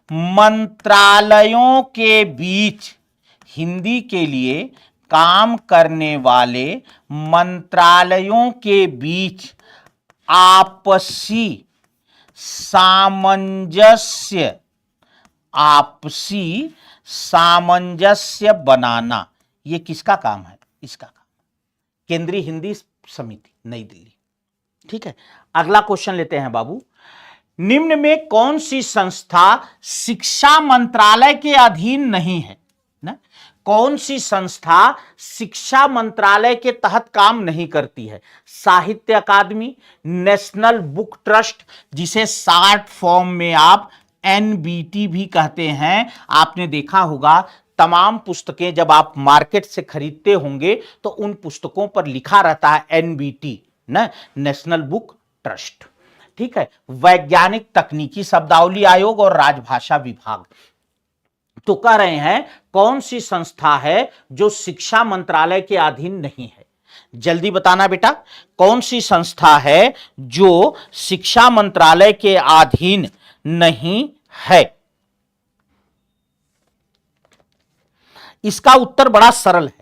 मंत्रालयों के बीच, हिंदी के लिए काम करने वाले मंत्रालयों के बीच आपसी सामंजस्य, आपसी सामंजस्य बनाना, यह किसका काम है? इसका काम, केंद्रीय हिंदी समिति नई दिल्ली। ठीक है, अगला क्वेश्चन लेते हैं बाबू। निम्न में कौन सी संस्था शिक्षा मंत्रालय के अधीन नहीं है ना? कौन सी संस्था शिक्षा मंत्रालय के तहत काम नहीं करती है? साहित्य अकादमी, नेशनल बुक ट्रस्ट, जिसे शॉर्ट फॉर्म में आप एनबीटी भी कहते हैं। आपने देखा होगा तमाम पुस्तकें जब आप मार्केट से खरीदते होंगे तो उन पुस्तकों पर लिखा रहता है एनबीटी ना, नेशनल बुक ट्रस्ट। ठीक है, वैज्ञानिक तकनीकी शब्दावली आयोग और राजभाषा विभाग। तो कह रहे हैं कौन सी संस्था है जो शिक्षा मंत्रालय के अधीन नहीं है? जल्दी बताना बेटा, कौन सी संस्था है जो शिक्षा मंत्रालय के अधीन नहीं है? इसका उत्तर बड़ा सरल है,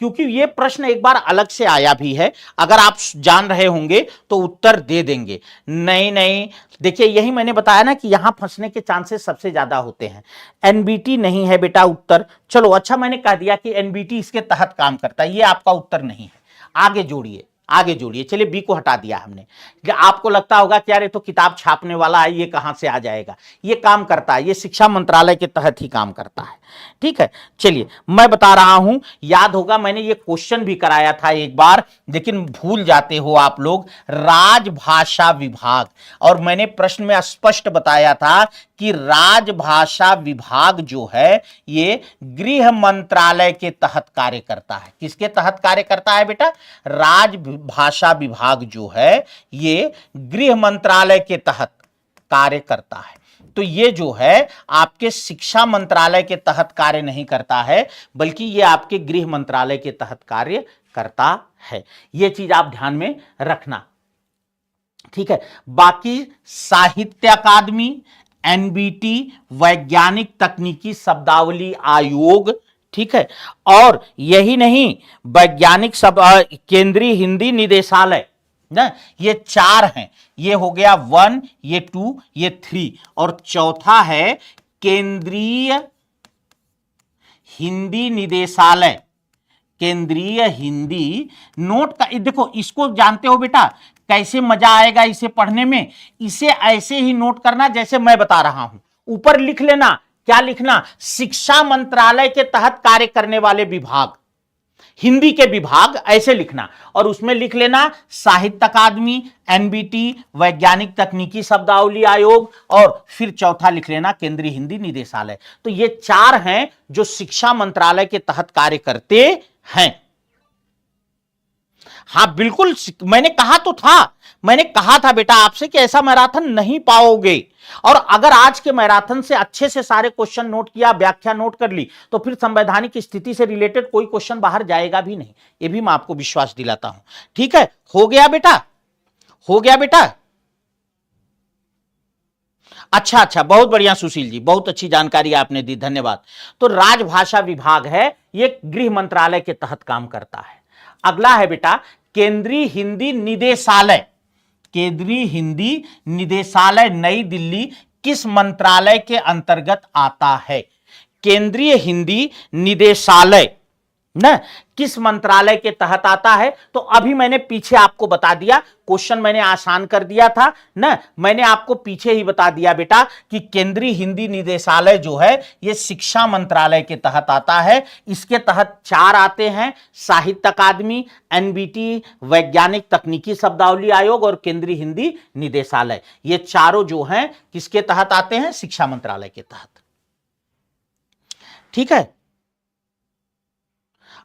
क्योंकि यह प्रश्न एक बार अलग से आया भी है। अगर आप जान रहे होंगे तो उत्तर दे देंगे। नहीं, देखिए यही मैंने बताया ना कि यहां फंसने के चांसेस सबसे ज्यादा होते हैं। एनबीटी नहीं है बेटा उत्तर। चलो अच्छा, मैंने कह दिया कि एनबीटी इसके तहत काम करता है, ये आपका उत्तर नहीं है। आगे जोड़िए, आगे जोड़िए। चलिए बी को हटा दिया हमने। आपको लगता होगा कि यार ये तो किताब छापने वाला है, ये कहां से आ जाएगा? ये काम करता है, ये शिक्षा मंत्रालय के तहत ही काम करता है। ठीक है, चलिए मैं बता रहा हूं। याद होगा मैंने ये क्वेश्चन भी कराया था एक बार, लेकिन भूल जाते हो आप लोग। राजभाषा विभाग, और मैंने प्रश्न में स्पष्ट बताया था कि राजभाषा विभाग जो है ये गृह मंत्रालय के तहत कार्य करता है। किसके तहत कार्य करता है बेटा? राजभाषा विभाग जो है ये गृह मंत्रालय के तहत कार्य करता है। तो ये जो है आपके शिक्षा मंत्रालय के तहत कार्य नहीं करता है, बल्कि ये आपके गृह मंत्रालय के तहत कार्य करता है। ये चीज आप ध्यान में रखना। ठीक है, बाकी साहित्य अकादमी, एनबीटी, वैज्ञानिक तकनीकी शब्दावली आयोग, ठीक है, और यही नहीं, वैज्ञानिक केंद्रीय हिंदी निदेशालय ना, ये 4 हैं। ये हो गया 1, ये 2, ये 3, और चौथा है केंद्रीय हिंदी निदेशालय। केंद्रीय हिंदी नोट का देखो, इसको जानते हो बेटा, कैसे मजा आएगा इसे पढ़ने में, इसे ऐसे ही नोट करना जैसे मैं बता रहा हूं। ऊपर लिख लेना, क्या लिखना, शिक्षा मंत्रालय के तहत कार्य करने वाले विभाग, हिंदी के विभाग ऐसे लिखना, और उसमें लिख लेना साहित्य अकादमी, एनबीटी, वैज्ञानिक तकनीकी शब्दावली आयोग, और फिर चौथा लिख लेना केंद्रीय हिंदी निदेशालय। तो ये चार हैं जो शिक्षा मंत्रालय के तहत कार्य करते हैं। हाँ बिल्कुल, मैंने कहा था बेटा आपसे कि ऐसा मैराथन नहीं पाओगे, और अगर आज के मैराथन से अच्छे से सारे क्वेश्चन नोट किया, व्याख्या नोट कर ली, तो फिर संवैधानिक स्थिति से रिलेटेड कोई क्वेश्चन बाहर जाएगा भी नहीं, ये भी मैं आपको विश्वास दिलाता हूं। ठीक है, हो गया बेटा, हो गया बेटा। अच्छा, बहुत बढ़िया सुशील जी, बहुत अच्छी जानकारी आपने दी, धन्यवाद। तो राजभाषा विभाग है, ये गृह मंत्रालय के तहत काम करता है। अगला है बेटा केंद्रीय हिंदी निदेशालय। केंद्रीय हिंदी निदेशालय नई दिल्ली किस मंत्रालय के अंतर्गत आता है? केंद्रीय हिंदी निदेशालय ना किस मंत्रालय के तहत आता है? तो अभी मैंने पीछे आपको बता दिया, क्वेश्चन मैंने आसान कर दिया था ना, मैंने आपको पीछे ही बता दिया बेटा कि केंद्रीय हिंदी निदेशालय जो है ये शिक्षा मंत्रालय के तहत आता है। इसके तहत चार आते हैं, साहित्य अकादमी, एनबीटी, वैज्ञानिक तकनीकी शब्दावली आयोग और केंद्रीय हिंदी निदेशालय। ये चारों जो हैं किसके तहत आते हैं? शिक्षा मंत्रालय के तहत। ठीक है,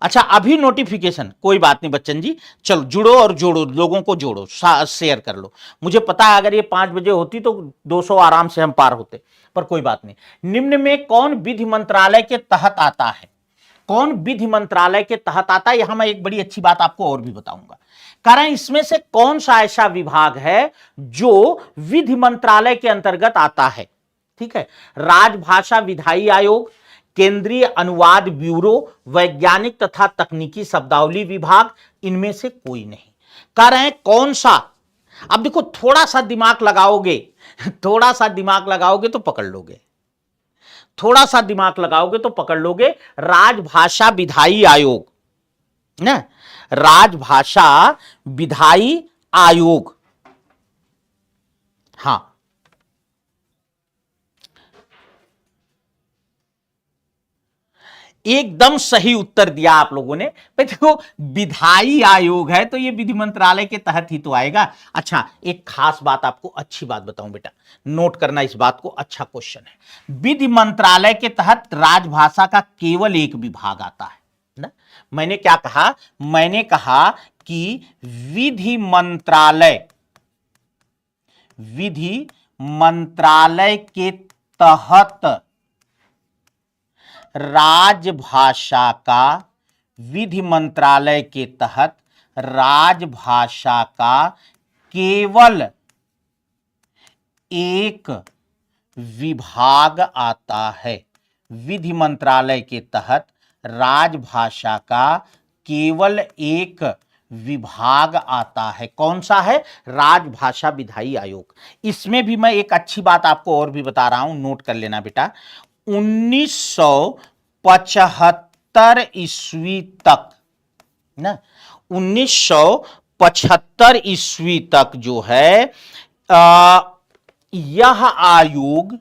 अच्छा अभी नोटिफिकेशन, कोई बात नहीं बच्चन जी, चलो जुड़ो और जोड़ो, लोगों को जोड़ो, शेयर कर लो। मुझे पता है अगर ये 5 बजे होती तो 200 आराम से हम पार होते, पर कोई बात नहीं। निम्न में कौन विधि मंत्रालय के तहत आता है? कौन विधि मंत्रालय के तहत आता है? यहां मैं एक बड़ी अच्छी बात आपको और भी बताऊंगा। कारण इसमें से कौन सा ऐसा विभाग है जो विधि मंत्रालय के अंतर्गत आता है? ठीक है, राजभाषा विधायी आयोग, केंद्रीय अनुवाद ब्यूरो, वैज्ञानिक तथा तकनीकी शब्दावली विभाग, इनमें से कोई नहीं। कह रहे हैं कौन सा? अब देखो थोड़ा सा दिमाग लगाओगे, थोड़ा सा दिमाग लगाओगे तो पकड़ लोगे, थोड़ा सा दिमाग लगाओगे तो पकड़ लोगे। राजभाषा विधायी आयोग ना, राजभाषा विधायी आयोग, हां एकदम सही उत्तर दिया आप लोगों ने। देखो विधायी आयोग है तो ये विधि मंत्रालय के तहत ही तो आएगा। अच्छा एक खास बात आपको, अच्छी बात बताऊं बेटा, नोट करना इस बात को, अच्छा क्वेश्चन है। विधि मंत्रालय के तहत राजभाषा का केवल एक विभाग आता है ना। मैंने क्या कहा? मैंने कहा कि विधि मंत्रालय के तहत राजभाषा का, विधि मंत्रालय के तहत राजभाषा का केवल एक विभाग आता है। विधि मंत्रालय के तहत राजभाषा का केवल एक विभाग आता है। कौन सा है? राजभाषा विधायी आयोग। इसमें भी मैं एक अच्छी बात आपको और भी बता रहा हूं, नोट कर लेना बेटा। 1975 ईस्वी तक ना, 1975 ईस्वी तक जो है यह आयोग,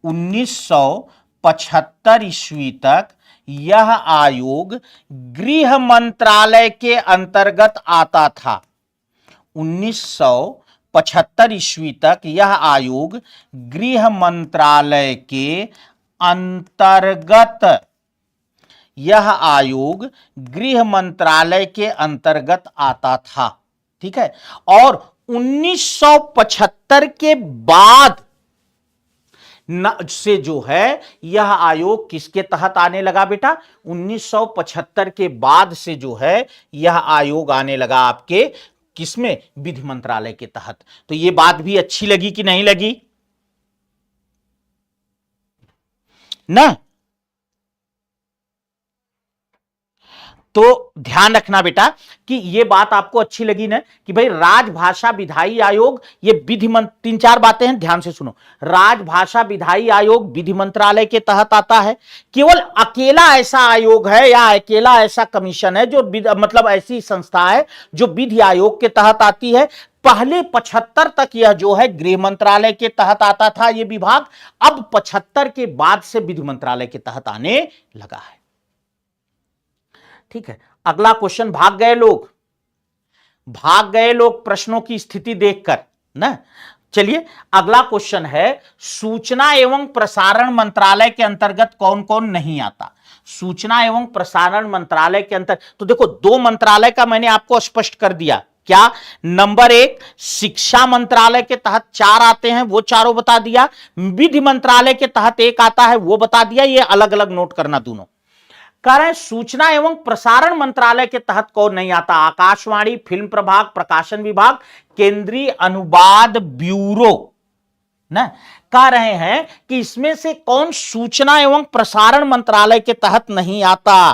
1975 ईस्वी तक यह आयोग गृह मंत्रालय के अंतर्गत आता था। 1975 ईस्वी तक यह आयोग गृह मंत्रालय के अंतर्गत, यह आयोग गृह मंत्रालय के अंतर्गत आता था। ठीक है, और 1975 के बाद से जो है यह आयोग किसके तहत आने लगा बेटा? 1975 के बाद से जो है यह आयोग आने लगा आपके किसमें? विधि मंत्रालय के तहत। तो यह बात भी अच्छी लगी कि नहीं लगी ना? तो ध्यान रखना बेटा कि ये बात आपको अच्छी लगी ना कि भाई राजभाषा विधायी आयोग ये विधि मंत्रालय, 3-4 बातें हैं, ध्यान से सुनो। राजभाषा विधायी आयोग विधि मंत्रालय के तहत आता है। केवल अकेला ऐसा आयोग है या अकेला ऐसा कमीशन है जो मतलब ऐसी संस्था है जो विधि आयोग के तहत आती है। पहले 75 तक यह जो है गृह मंत्रालय के तहत आता था ये विभाग, अब 75 के बाद से विधि मंत्रालय के तहत आने लगा है। ठीक है, अगला क्वेश्चन, भाग गए लोग प्रश्नों की स्थिति देखकर ना। चलिए अगला क्वेश्चन है, सूचना एवं प्रसारण मंत्रालय के अंतर्गत कौन कौन नहीं आता। सूचना एवं प्रसारण मंत्रालय के अंतर्गत तो देखो 2 मंत्रालय का मैंने आपको स्पष्ट कर दिया। क्या? नंबर 1 शिक्षा मंत्रालय के तहत 4 आते हैं, वो चारों बता दिया। विधि मंत्रालय के तहत 1 आता है, वो बता दिया। ये अलग अलग नोट करना दोनों। कह रहे हैं सूचना एवं प्रसारण मंत्रालय के तहत कौन नहीं आता। आकाशवाणी, फिल्म प्रभाग, प्रकाशन विभाग, केंद्रीय अनुवाद ब्यूरो ना। कह रहे हैं कि इसमें से कौन सूचना एवं प्रसारण मंत्रालय के तहत नहीं आता।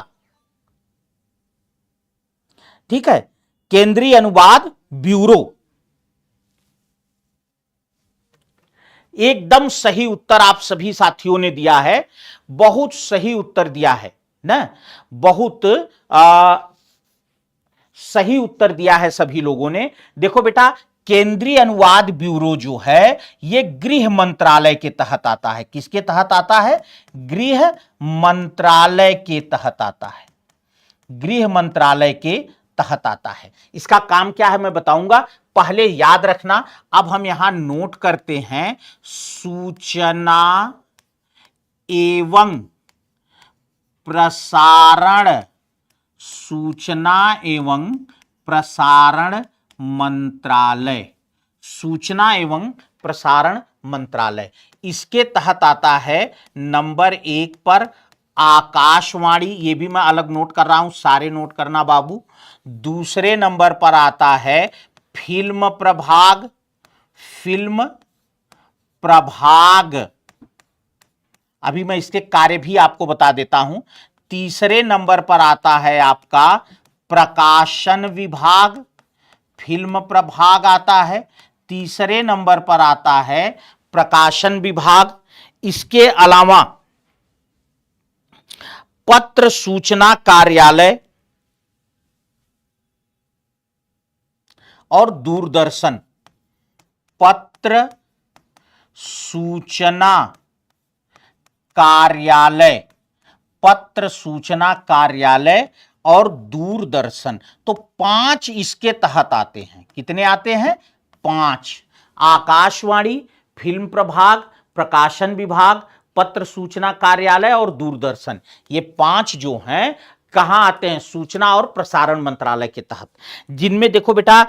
ठीक है, केंद्रीय अनुवाद ब्यूरो। एकदम सही उत्तर आप सभी साथियों ने दिया है, बहुत सही उत्तर दिया है ना, बहुत सही उत्तर दिया है सभी लोगों ने। देखो बेटा, केंद्रीय अनुवाद ब्यूरो जो है ये गृह मंत्रालय के तहत आता है। किसके तहत आता है? गृह मंत्रालय के तहत आता है। गृह मंत्रालय के तहत आता है। इसका काम क्या है मैं बताऊंगा, पहले याद रखना। अब हम यहां नोट करते हैं, सूचना एवं प्रसारण, सूचना एवं प्रसारण मंत्रालय, सूचना एवं प्रसारण मंत्रालय। इसके तहत आता है नंबर 1 पर आकाशवाणी, ये भी मैं अलग नोट कर रहा हूं, सारे नोट करना बाबू। दूसरे नंबर पर आता है फिल्म प्रभाग, फिल्म प्रभाग, अभी मैं इसके कार्य भी आपको बता देता हूं। तीसरे नंबर पर आता है आपका प्रकाशन विभाग, फिल्म प्रभाग आता है। तीसरे नंबर पर आता है प्रकाशन विभाग। इसके अलावा पत्र सूचना कार्यालय और दूरदर्शन, पत्र सूचना कार्यालय, पत्र सूचना कार्यालय और दूरदर्शन। तो 5 इसके तहत आते हैं। कितने आते हैं? 5। आकाशवाणी, फिल्म प्रभाग, प्रकाशन विभाग, पत्र सूचना कार्यालय और दूरदर्शन, ये 5 जो हैं कहां आते हैं? सूचना और प्रसारण मंत्रालय के तहत। जिनमें देखो बेटा,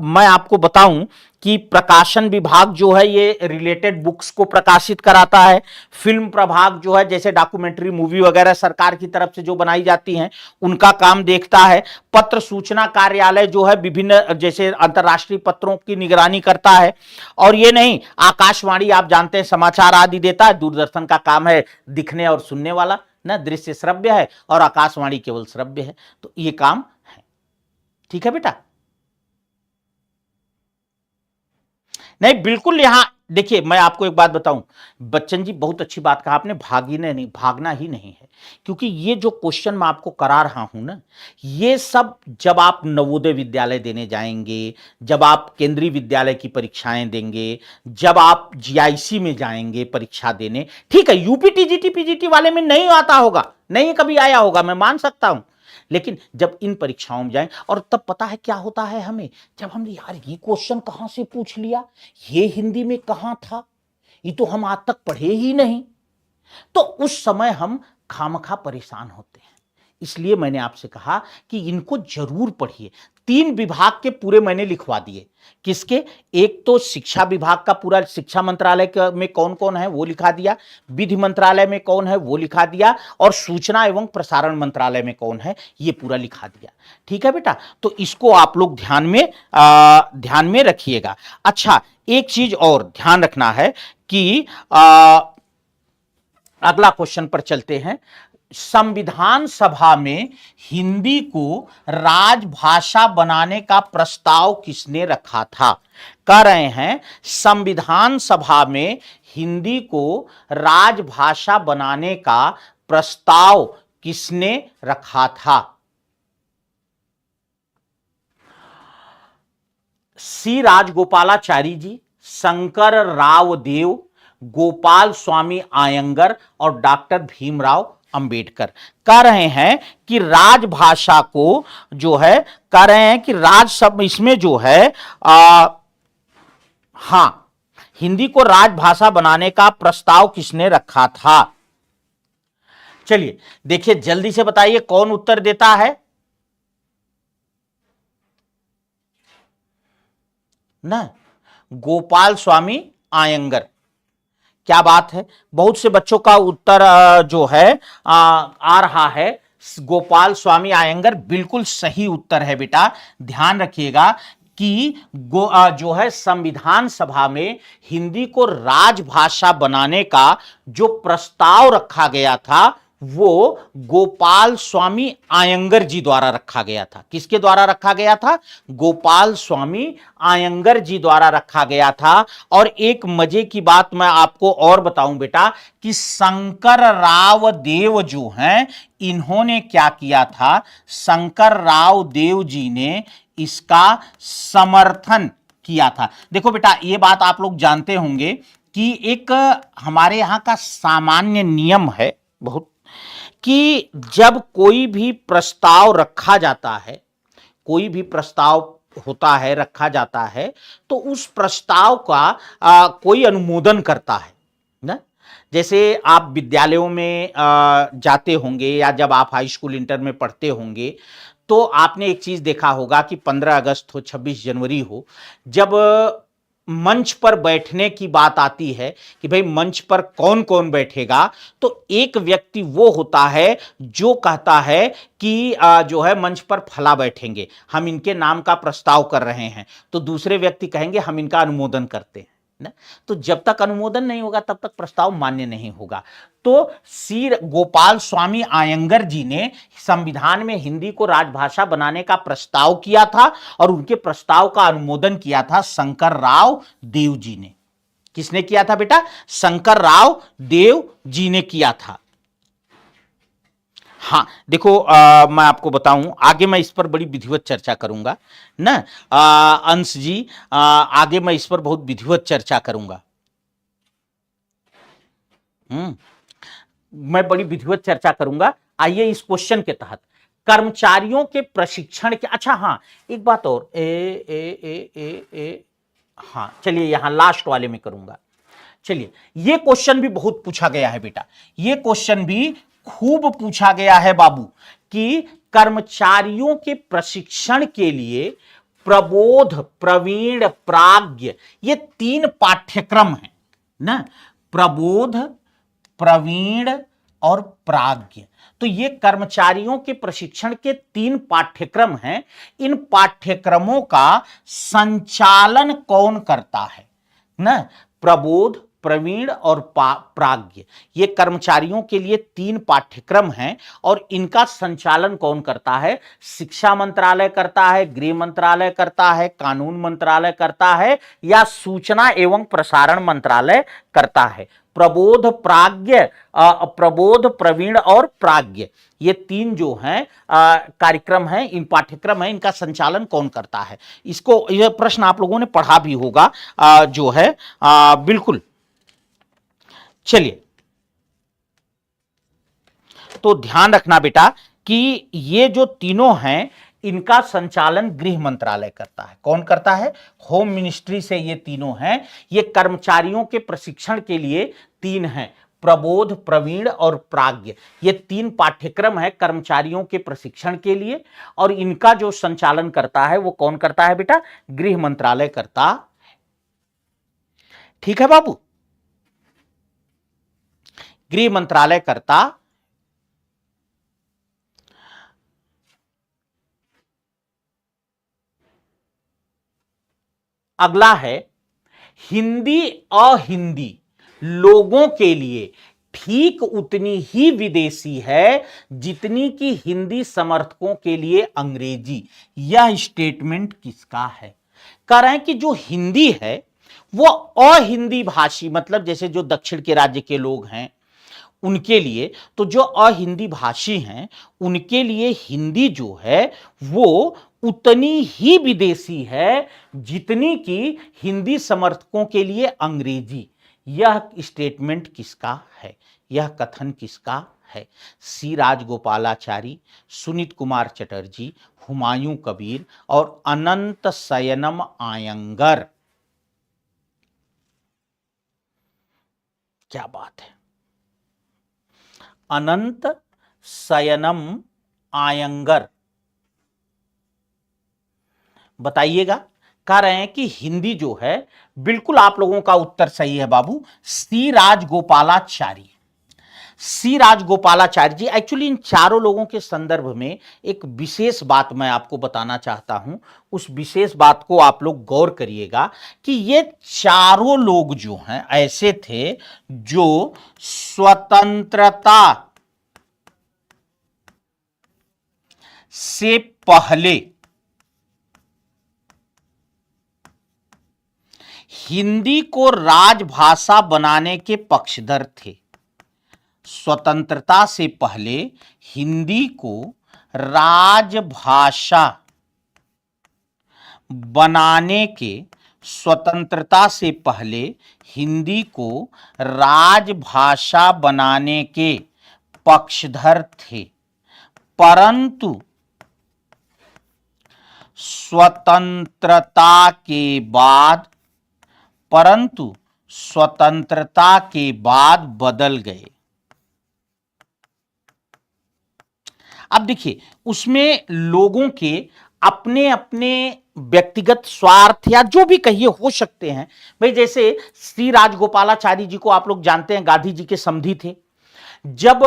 मैं आपको बताऊं कि प्रकाशन विभाग जो है ये रिलेटेड बुक्स को प्रकाशित कराता है। फिल्म प्रभाग जो है जैसे डॉक्यूमेंट्री मूवी वगैरह सरकार की तरफ से जो बनाई जाती हैं उनका काम देखता है। पत्र सूचना कार्यालय जो है विभिन्न जैसे अंतर्राष्ट्रीय पत्रों की निगरानी करता है। और ये नहीं, आकाशवाणी आप जानते हैं समाचार आदि देता है। दूरदर्शन का काम है दिखने और सुनने वाला ना, दृश्य श्रव्य है, और आकाशवाणी केवल श्रव्य है। तो ये काम है। ठीक है बेटा? नहीं बिल्कुल। यहां देखिए मैं आपको एक बात बताऊं, बच्चन जी बहुत अच्छी बात कहा आपने, भागना ही नहीं है। क्योंकि ये जो क्वेश्चन मैं आपको करा रहा हूं ना, ये सब जब आप नवोदय विद्यालय देने जाएंगे, जब आप केंद्रीय विद्यालय की परीक्षाएं देंगे, जब आप जीआईसी में जाएंगे परीक्षा देने, ठीक है यूपी टीजीटी पीजीटी वाले में नहीं आता होगा, नहीं कभी आया होगा, मैं मान सकता हूं। लेकिन जब इन परीक्षाओं में जाएं और तब पता है क्या होता है हमें, जब हम यार ये क्वेश्चन कहां से पूछ लिया, ये हिंदी में कहां था, ये तो हम आज तक पढ़े ही नहीं, तो उस समय हम खामखा परेशान होते हैं। इसलिए मैंने आपसे कहा कि इनको जरूर पढ़िए। 3 विभाग के पूरे मैंने लिखवा दिए। किसके? एक तो शिक्षा विभाग का पूरा, शिक्षा मंत्रालय में कौन कौन है वो लिखा दिया, विधि मंत्रालय में कौन है वो लिखा दिया, और सूचना एवं प्रसारण मंत्रालय में कौन है ये पूरा लिखा दिया। ठीक है बेटा? तो इसको आप लोग ध्यान में रखिएगा। अच्छा, एक चीज और ध्यान रखना है कि अगला क्वेश्चन पर चलते हैं। संविधान सभा में हिंदी को राजभाषा बनाने का प्रस्ताव किसने रखा था? कह रहे हैं संविधान सभा में हिंदी को राजभाषा बनाने का प्रस्ताव किसने रखा था? सी राजगोपालाचारी जी, शंकर राव देव, गोपाल स्वामी आयंगर और डॉक्टर भीमराव अंबेडकर। कह रहे हैं कि राजभाषा को जो है, कह रहे हैं कि राज सब इसमें जो है हां, हिंदी को राजभाषा बनाने का प्रस्ताव किसने रखा था? चलिए देखिए, जल्दी से बताइए कौन उत्तर देता है ना? गोपाल स्वामी आयंगर। क्या बात है, बहुत से बच्चों का उत्तर जो है आ रहा है गोपाल स्वामी आयंगर। बिल्कुल सही उत्तर है बेटा। ध्यान रखिएगा कि जो है संविधान सभा में हिंदी को राजभाषा बनाने का जो प्रस्ताव रखा गया था वो गोपाल स्वामी आयंगर जी द्वारा रखा गया था। किसके द्वारा रखा गया था? गोपाल स्वामी आयंगर जी द्वारा रखा गया था। और एक मजे की बात मैं आपको और बताऊं बेटा कि शंकर राव देव जो हैं, इन्होंने क्या किया था? शंकर राव देव जी ने इसका समर्थन किया था। देखो बेटा, ये बात आप लोग जानते होंगे कि एक हमारे यहां का सामान्य नियम है बहुत, कि जब कोई भी प्रस्ताव रखा जाता है, कोई भी प्रस्ताव होता है, रखा जाता है, तो उस प्रस्ताव का कोई अनुमोदन करता है ना। जैसे आप विद्यालयों में जाते होंगे या जब आप हाई स्कूल इंटर में पढ़ते होंगे तो आपने एक चीज देखा होगा कि 15 अगस्त हो, 26 जनवरी हो, जब मंच पर बैठने की बात आती है कि भाई मंच पर कौन कौन बैठेगा, तो एक व्यक्ति वो होता है जो कहता है कि जो है मंच पर फला बैठेंगे, हम इनके नाम का प्रस्ताव कर रहे हैं। तो दूसरे व्यक्ति कहेंगे हम इनका अनुमोदन करते हैं ना। तो जब तक अनुमोदन नहीं होगा तब तक प्रस्ताव मान्य नहीं होगा। तो सी गोपाल स्वामी आयंगर जी ने संविधान में हिंदी को राजभाषा बनाने का प्रस्ताव किया था और उनके प्रस्ताव का अनुमोदन किया था शंकर राव देव जी ने। किसने किया था बेटा? शंकर राव देव जी ने किया था। हाँ देखो, मैं आपको बताऊं, आगे मैं इस पर बड़ी विधिवत चर्चा करूंगा ना। अंश जी, आगे मैं इस पर बहुत विधिवत चर्चा करूंगा। मैं बड़ी विधिवत चर्चा करूंगा। आइए इस क्वेश्चन के तहत कर्मचारियों के प्रशिक्षण के, अच्छा हाँ एक बात और, ए हाँ चलिए यहां लास्ट वाले में करूंगा। चलिए, ये क्वेश्चन भी बहुत पूछा गया है बेटा, ये क्वेश्चन भी खूब पूछा गया है बाबू कि कर्मचारियों के प्रशिक्षण के लिए प्रबोध, प्रवीण, प्राज्ञ, ये 3 पाठ्यक्रम हैं ना। प्रबोध, प्रवीण और प्राज्ञ, तो ये कर्मचारियों के प्रशिक्षण के 3 पाठ्यक्रम हैं। इन पाठ्यक्रमों का संचालन कौन करता है ना? प्रबोध, प्रवीण और प्राज्ञ, ये कर्मचारियों के लिए 3 पाठ्यक्रम हैं और इनका संचालन कौन करता है? शिक्षा मंत्रालय करता है, गृह मंत्रालय करता है, कानून मंत्रालय करता है या सूचना एवं प्रसारण मंत्रालय करता है? प्रबोध, प्राज्ञ, प्रबोध, प्रवीण और प्राज्ञ, ये 3 जो हैं कार्यक्रम हैं, इन पाठ्यक्रम हैं, इनका संचालन कौन करता है? इसको, यह प्रश्न आप लोगों ने पढ़ा भी होगा जो है बिल्कुल। चलिए, तो ध्यान रखना बेटा कि ये जो तीनों हैं इनका संचालन गृह मंत्रालय करता है। कौन करता है? होम मिनिस्ट्री से ये तीनों हैं। ये कर्मचारियों के प्रशिक्षण के लिए 3 हैं, प्रबोध, प्रवीण और प्राज्ञ, ये 3 पाठ्यक्रम है कर्मचारियों के प्रशिक्षण के लिए और इनका जो संचालन करता है वो कौन करता है बेटा? गृह मंत्रालय करता। ठीक है बाबू, गृह मंत्रालय करता। अगला है हिंदी अहिंदी लोगों के लिए ठीक उतनी ही विदेशी है जितनी कि हिंदी समर्थकों के लिए अंग्रेजी। यह स्टेटमेंट किसका है? कह रहे हैं कि जो हिंदी है वो अहिंदी भाषी, मतलब जैसे जो दक्षिण के राज्य के लोग हैं उनके लिए, तो जो अहिंदी भाषी हैं उनके लिए हिंदी जो है वो उतनी ही विदेशी है जितनी कि हिंदी समर्थकों के लिए अंग्रेजी। यह स्टेटमेंट किसका है? यह कथन किसका है? सी राजगोपालाचारी, सुनीत कुमार चटर्जी, हुमायूं कबीर और अनंत शयनम आयंगर। क्या बात है! अनंत शयनम आयंगर, बताइएगा। कह रहे हैं कि हिंदी जो है, बिल्कुल आप लोगों का उत्तर सही है बाबू, सी राजगोपालाचारी। सी राजगोपालाचारी जी। एक्चुअली इन चारों लोगों के संदर्भ में एक विशेष बात मैं आपको बताना चाहता हूं। उस विशेष बात को आप लोग गौर करिएगा कि ये चारों लोग जो हैं ऐसे थे जो स्वतंत्रता से पहले हिंदी को राजभाषा बनाने के पक्षधर थे। स्वतंत्रता से पहले हिंदी को राजभाषा बनाने के स्वतंत्रता से पहले हिंदी को राजभाषा बनाने के पक्षधर थे, परंतु स्वतंत्रता के बाद बदल गए। अब देखिए, उसमें लोगों के अपने अपने व्यक्तिगत स्वार्थ या जो भी कहिए हो सकते हैं। भाई जैसे श्री राजगोपालाचारी जी को आप लोग जानते हैं, गांधी जी के समधी थे। जब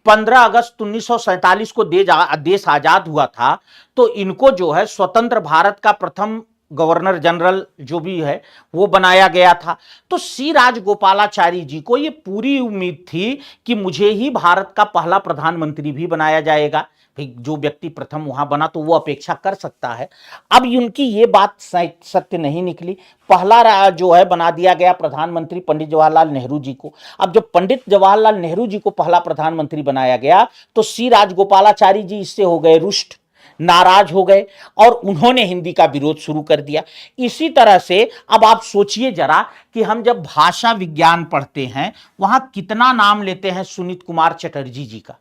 15 अगस्त 1947 को देश आजाद हुआ था तो इनको जो है स्वतंत्र भारत का प्रथम गवर्नर जनरल जो भी है वो बनाया गया था। तो सी राजगोपालाचारी जी को ये पूरी उम्मीद थी कि मुझे ही भारत का पहला प्रधानमंत्री भी बनाया जाएगा। भाई जो व्यक्ति प्रथम वहां बना तो वो अपेक्षा कर सकता है। अब उनकी ये बात सत्य नहीं निकली। पहला जो है बना दिया गया प्रधानमंत्री पंडित जवाहरलाल नेहरू जी को। अब जब पंडित जवाहरलाल नेहरू जी को पहला प्रधानमंत्री बनाया गया तो सी राजगोपालाचारी जी इससे हो गए रुष्ट, नाराज हो गए और उन्होंने हिंदी का विरोध शुरू कर दिया। इसी तरह से अब आप सोचिए जरा कि हम जब भाषा विज्ञान पढ़ते हैं वहां कितना नाम लेते हैं सुनीत कुमार चटर्जी जी का,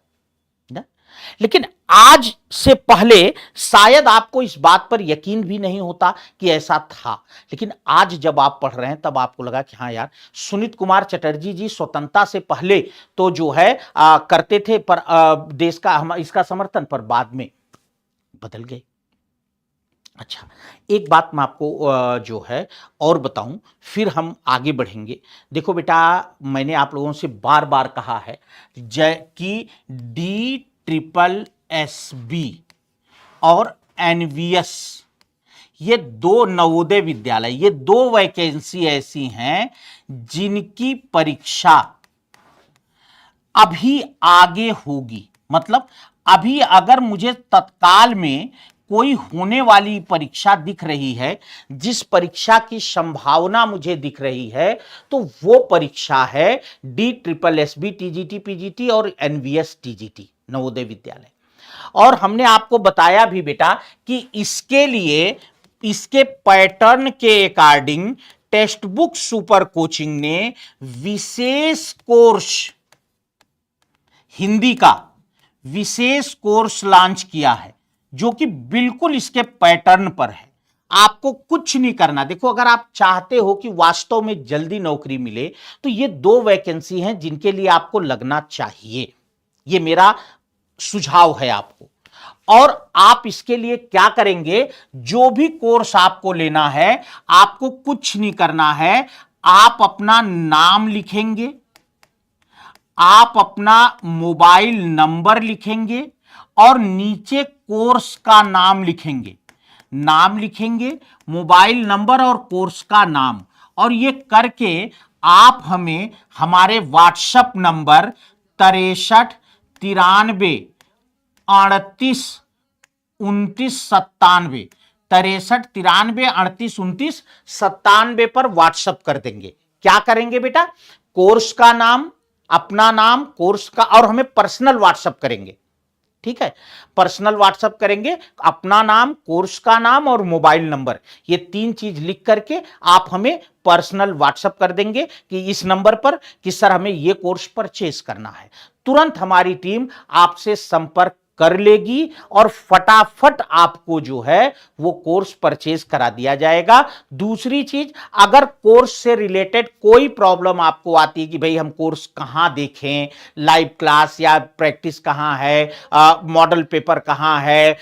लेकिन आज से पहले शायद आपको इस बात पर यकीन भी नहीं होता कि ऐसा था। लेकिन आज जब आप पढ़ रहे हैं तब आपको लगा कि हाँ यार, सुनीत कुमार चटर्जी जी स्वतंत्रता से पहले तो जो है करते थे पर देश का हम इसका समर्थन, पर बाद में बदल गए। अच्छा, एक बात मैं आपको जो है और बताऊं, फिर हम आगे बढ़ेंगे। देखो बेटा, मैंने आप लोगों से बार बार कहा है कि DSSB और NVS, ये दो नवोदय विद्यालय, ये दो वैकेंसी ऐसी हैं जिनकी परीक्षा अभी आगे होगी। मतलब अभी अगर मुझे तत्काल में कोई होने वाली परीक्षा दिख रही है, जिस परीक्षा की संभावना मुझे दिख रही है, तो वो परीक्षा है DSSB TGT PGT और NVS TGT नवोदय विद्यालय। और हमने आपको बताया भी बेटा कि इसके लिए, इसके पैटर्न के according text book super coaching ने विशेष कोर्स, हिंदी का विशेष कोर्स लॉन्च किया है जो कि बिल्कुल इसके पैटर्न पर है। आपको कुछ नहीं करना। देखो, अगर आप चाहते हो कि वास्तव में जल्दी नौकरी मिले तो ये दो वैकेंसी हैं जिनके लिए आपको लगना चाहिए। ये मेरा सुझाव है आपको। और आप इसके लिए क्या करेंगे, जो भी कोर्स आपको लेना है, आपको कुछ नहीं करना है। आप अपना नाम लिखेंगे, आप अपना मोबाइल नंबर लिखेंगे और नीचे कोर्स का नाम लिखेंगे। नाम लिखेंगे, मोबाइल नंबर और कोर्स का नाम, और ये करके आप हमें हमारे व्हाट्सएप नंबर 63 93 38 29 97 63 93 38 29 97 पर व्हाट्सएप कर देंगे। क्या करेंगे बेटा? कोर्स का नाम, अपना नाम, कोर्स का, और हमें पर्सनल व्हाट्सएप करेंगे। ठीक है, पर्सनल व्हाट्सएप करेंगे, अपना नाम, कोर्स का नाम और मोबाइल नंबर, ये 3 चीज लिख करके आप हमें पर्सनल व्हाट्सएप कर देंगे कि इस नंबर पर कि सर हमें ये कोर्स परचेज करना है। तुरंत हमारी टीम आपसे संपर्क कर लेगी और फटाफट आपको जो है वो कोर्स परचेज करा दिया जाएगा। दूसरी चीज, अगर कोर्स से रिलेटेड कोई प्रॉब्लम आपको आती है कि भाई हम कोर्स कहां देखें, लाइव क्लास या प्रैक्टिस कहां है, मॉडल पेपर कहां है,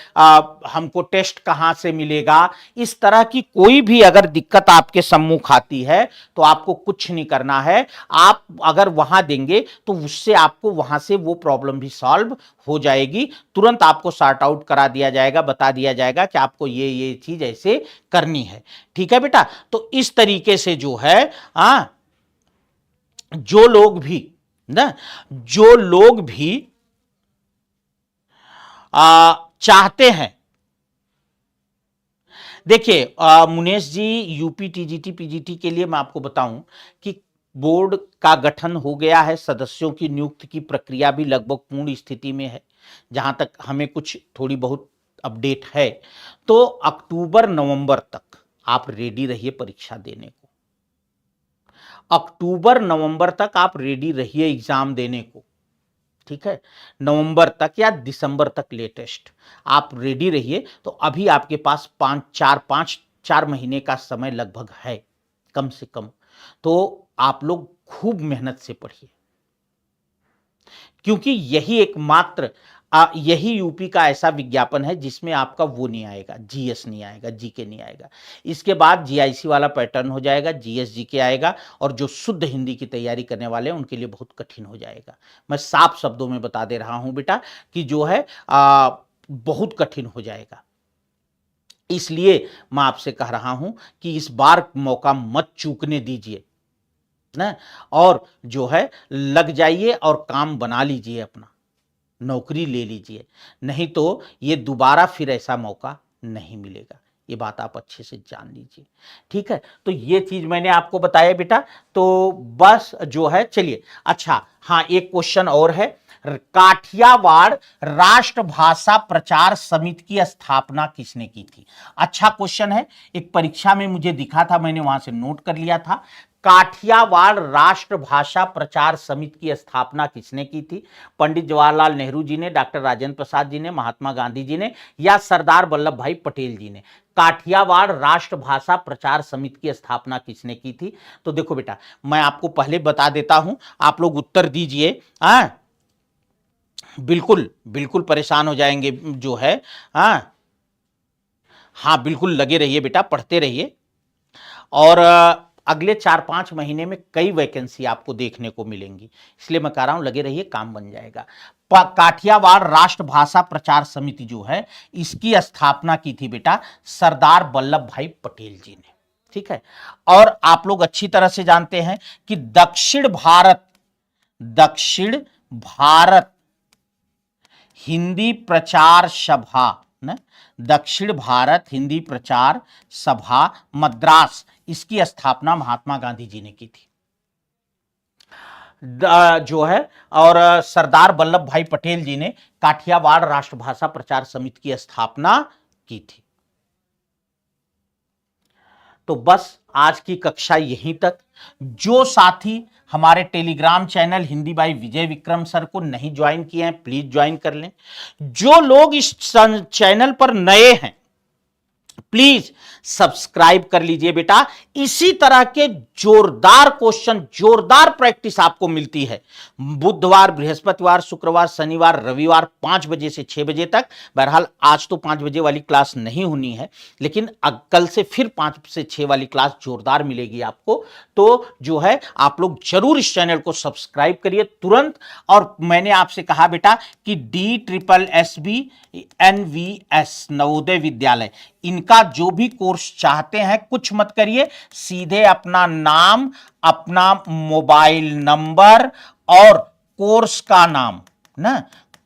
हमको टेस्ट कहां से मिलेगा, इस तरह की कोई भी अगर दिक्कत आपके सम्मुख आती है तो आपको कुछ नहीं करना है। आप अगर वहां देंगे तो उससे आपको वहां से वो प्रॉब्लम भी सॉल्व हो जाएगी। तुरंत आपको सॉर्ट आउट करा दिया जाएगा, बता दिया जाएगा कि आपको ये चीज ऐसे करनी है। ठीक है बेटा, तो इस तरीके से जो है जो लोग भी चाहते हैं, देखिए मुनेश जी, यूपी टीजीटी पीजीटी के लिए मैं आपको बताऊं कि बोर्ड का गठन हो गया है, सदस्यों की नियुक्ति की प्रक्रिया भी लगभग पूर्ण स्थिति में है। जहां तक हमें कुछ थोड़ी बहुत अपडेट है, तो अक्टूबर नवंबर तक आप रेडी रहिए परीक्षा देने को। अक्टूबर नवंबर तक आप रेडी रहिए एग्जाम देने को। ठीक है, नवंबर तक या दिसंबर तक लेटेस्ट आप रेडी रहिए। तो अभी आपके पास 4 महीने का समय लगभग है कम से कम। तो आप लोग खूब मेहनत से पढ़िए, क्योंकि यही एकमात्र यही यूपी का ऐसा विज्ञापन है जिसमें आपका वो नहीं आएगा, जीएस नहीं आएगा, जीके नहीं आएगा। इसके बाद जीआईसी वाला पैटर्न हो जाएगा, जीएस जीके आएगा, और जो शुद्ध हिंदी की तैयारी करने वाले हैं उनके लिए बहुत कठिन हो जाएगा। मैं साफ शब्दों में बता दे रहा हूं बेटा कि जो है बहुत कठिन हो जाएगा। इसलिए मैं आपसे कह रहा हूं कि इस बार मौका मत चूकने दीजिए ना, और जो है लग जाइए और काम बना लीजिए, अपना नौकरी ले लीजिए, नहीं तो ये दोबारा फिर ऐसा मौका नहीं मिलेगा। ये बात आप अच्छे से जान लीजिए। ठीक है, तो ये चीज मैंने आपको बताया बेटा। तो बस जो है, चलिए, अच्छा हाँ, एक क्वेश्चन और है, काठियावाड़ राष्ट्रभाषा प्रचार समिति की स्थापना किसने की थी? अच्छा क्वेश्चन है, एक परीक्षा में मुझे दिखा था, मैंने वहां से नोट कर लिया था। काठियावाड़ राष्ट्रभाषा प्रचार समिति की स्थापना किसने की थी? पंडित जवाहरलाल नेहरू जी ने, डॉक्टर राजेंद्र प्रसाद जी ने, महात्मा गांधी जी ने, या सरदार वल्लभ भाई पटेल जी ने? काठियावाड़ राष्ट्रभाषा प्रचार समिति की स्थापना किसने की थी? तो देखो बेटा, मैं आपको पहले बता देता हूं, आप लोग उत्तर दीजिए। बिल्कुल बिल्कुल परेशान हो जाएंगे जो है। हाँ बिल्कुल लगे रहिए बेटा, पढ़ते रहिए, और अगले 4-5 महीने में कई वैकेंसी आपको देखने को मिलेंगी। इसलिए मैं कह रहा हूं लगे रहिए, काम बन जाएगा। काठियावाड़ राष्ट्रभाषा प्रचार समिति जो है, इसकी स्थापना की थी बेटा सरदार वल्लभ भाई पटेल जी ने। ठीक है, और आप लोग अच्छी तरह से जानते हैं कि दक्षिण भारत हिंदी प्रचार सभा न, दक्षिण भारत हिंदी प्रचार सभा मद्रास, इसकी स्थापना महात्मा गांधी जी ने की थी जो है, और सरदार वल्लभ भाई पटेल जी ने काठियावाड़ राष्ट्रभाषा प्रचार समिति की स्थापना की थी। तो बस आज की कक्षा यहीं तक। जो साथी हमारे टेलीग्राम चैनल हिंदी बाय विजय विक्रम सर को नहीं ज्वाइन किए हैं, प्लीज ज्वाइन कर लें। जो लोग इस चैनल पर नए हैं, प्लीज सब्सक्राइब कर लीजिए बेटा। इसी तरह के जोरदार क्वेश्चन, जोरदार प्रैक्टिस आपको मिलती है बुधवार, बृहस्पतिवार, शुक्रवार, शनिवार, रविवार 5 बजे से 6 बजे तक। बहरहाल आज तो 5 बजे वाली क्लास नहीं होनी है, लेकिन कल से फिर 5 से 6 वाली क्लास जोरदार मिलेगी आपको। तो जो है आप लोग जरूर इस चैनल को सब्सक्राइब करिए तुरंत। और मैंने आपसे कहा बेटा कि DSSB NVS नवोदय विद्यालय, इनका जो भी कोर्स चाहते हैं कुछ मत करिए, सीधे अपना नाम, अपना मोबाइल नंबर और कोर्स का नाम ना,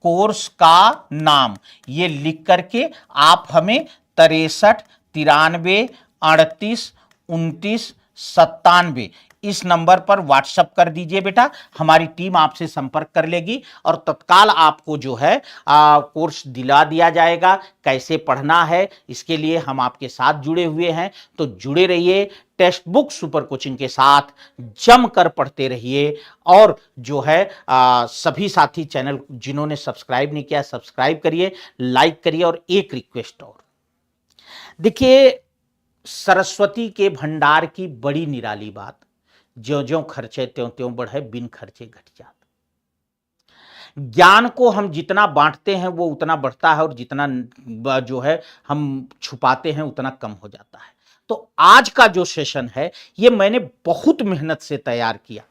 कोर्स का नाम ये लिख करके आप हमें 63 93 38 29 97 इस नंबर पर व्हाट्सएप कर दीजिए बेटा। हमारी टीम आपसे संपर्क कर लेगी और तत्काल आपको जो है कोर्स दिला दिया जाएगा। कैसे पढ़ना है इसके लिए हम आपके साथ जुड़े हुए हैं, तो जुड़े रहिए। टेक्स्ट बुक सुपर कोचिंग के साथ जमकर पढ़ते रहिए। और जो है सभी साथी चैनल जिन्होंने सब्सक्राइब नहीं किया सब्सक्राइब करिए, लाइक करिए। और एक रिक्वेस्ट और, देखिए सरस्वती के भंडार की बड़ी निराली बात, ज्यों ज्यों खर्चे त्यों त्यों बढ़े, बिन खर्चे घट जाता। ज्ञान को हम जितना बांटते हैं वो उतना बढ़ता है और जितना जो है हम छुपाते हैं उतना कम हो जाता है। तो आज का जो सेशन है ये मैंने बहुत मेहनत से तैयार किया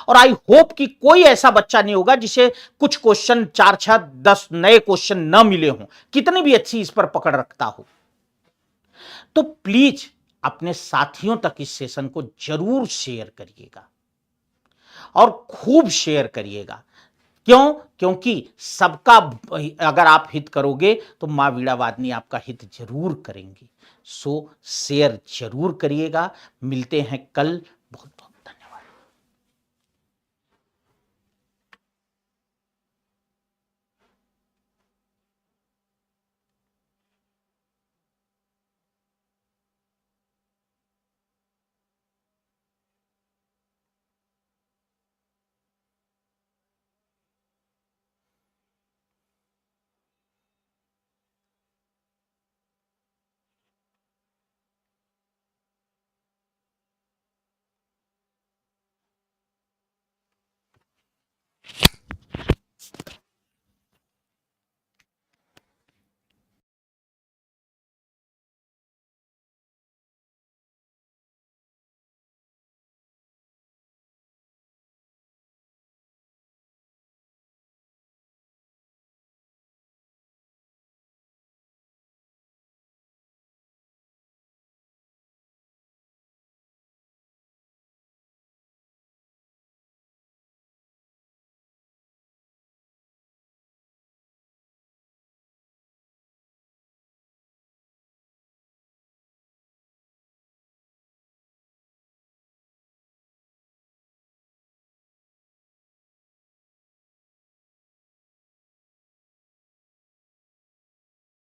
और आई होप कि कोई ऐसा बच्चा नहीं होगा जिसे कुछ क्वेश्चन 4 6 10 नए क्वेश्चन न मिले हों, कितनी भी अच्छी इस पर पकड़ रखता हो। तो प्लीज अपने साथियों तक इस सेशन को जरूर शेयर करिएगा और खूब शेयर करिएगा। क्यों? क्योंकि सबका अगर आप हित करोगे तो मां वीणा वादनी आपका हित जरूर करेंगी। सो शेयर जरूर करिएगा। मिलते हैं कल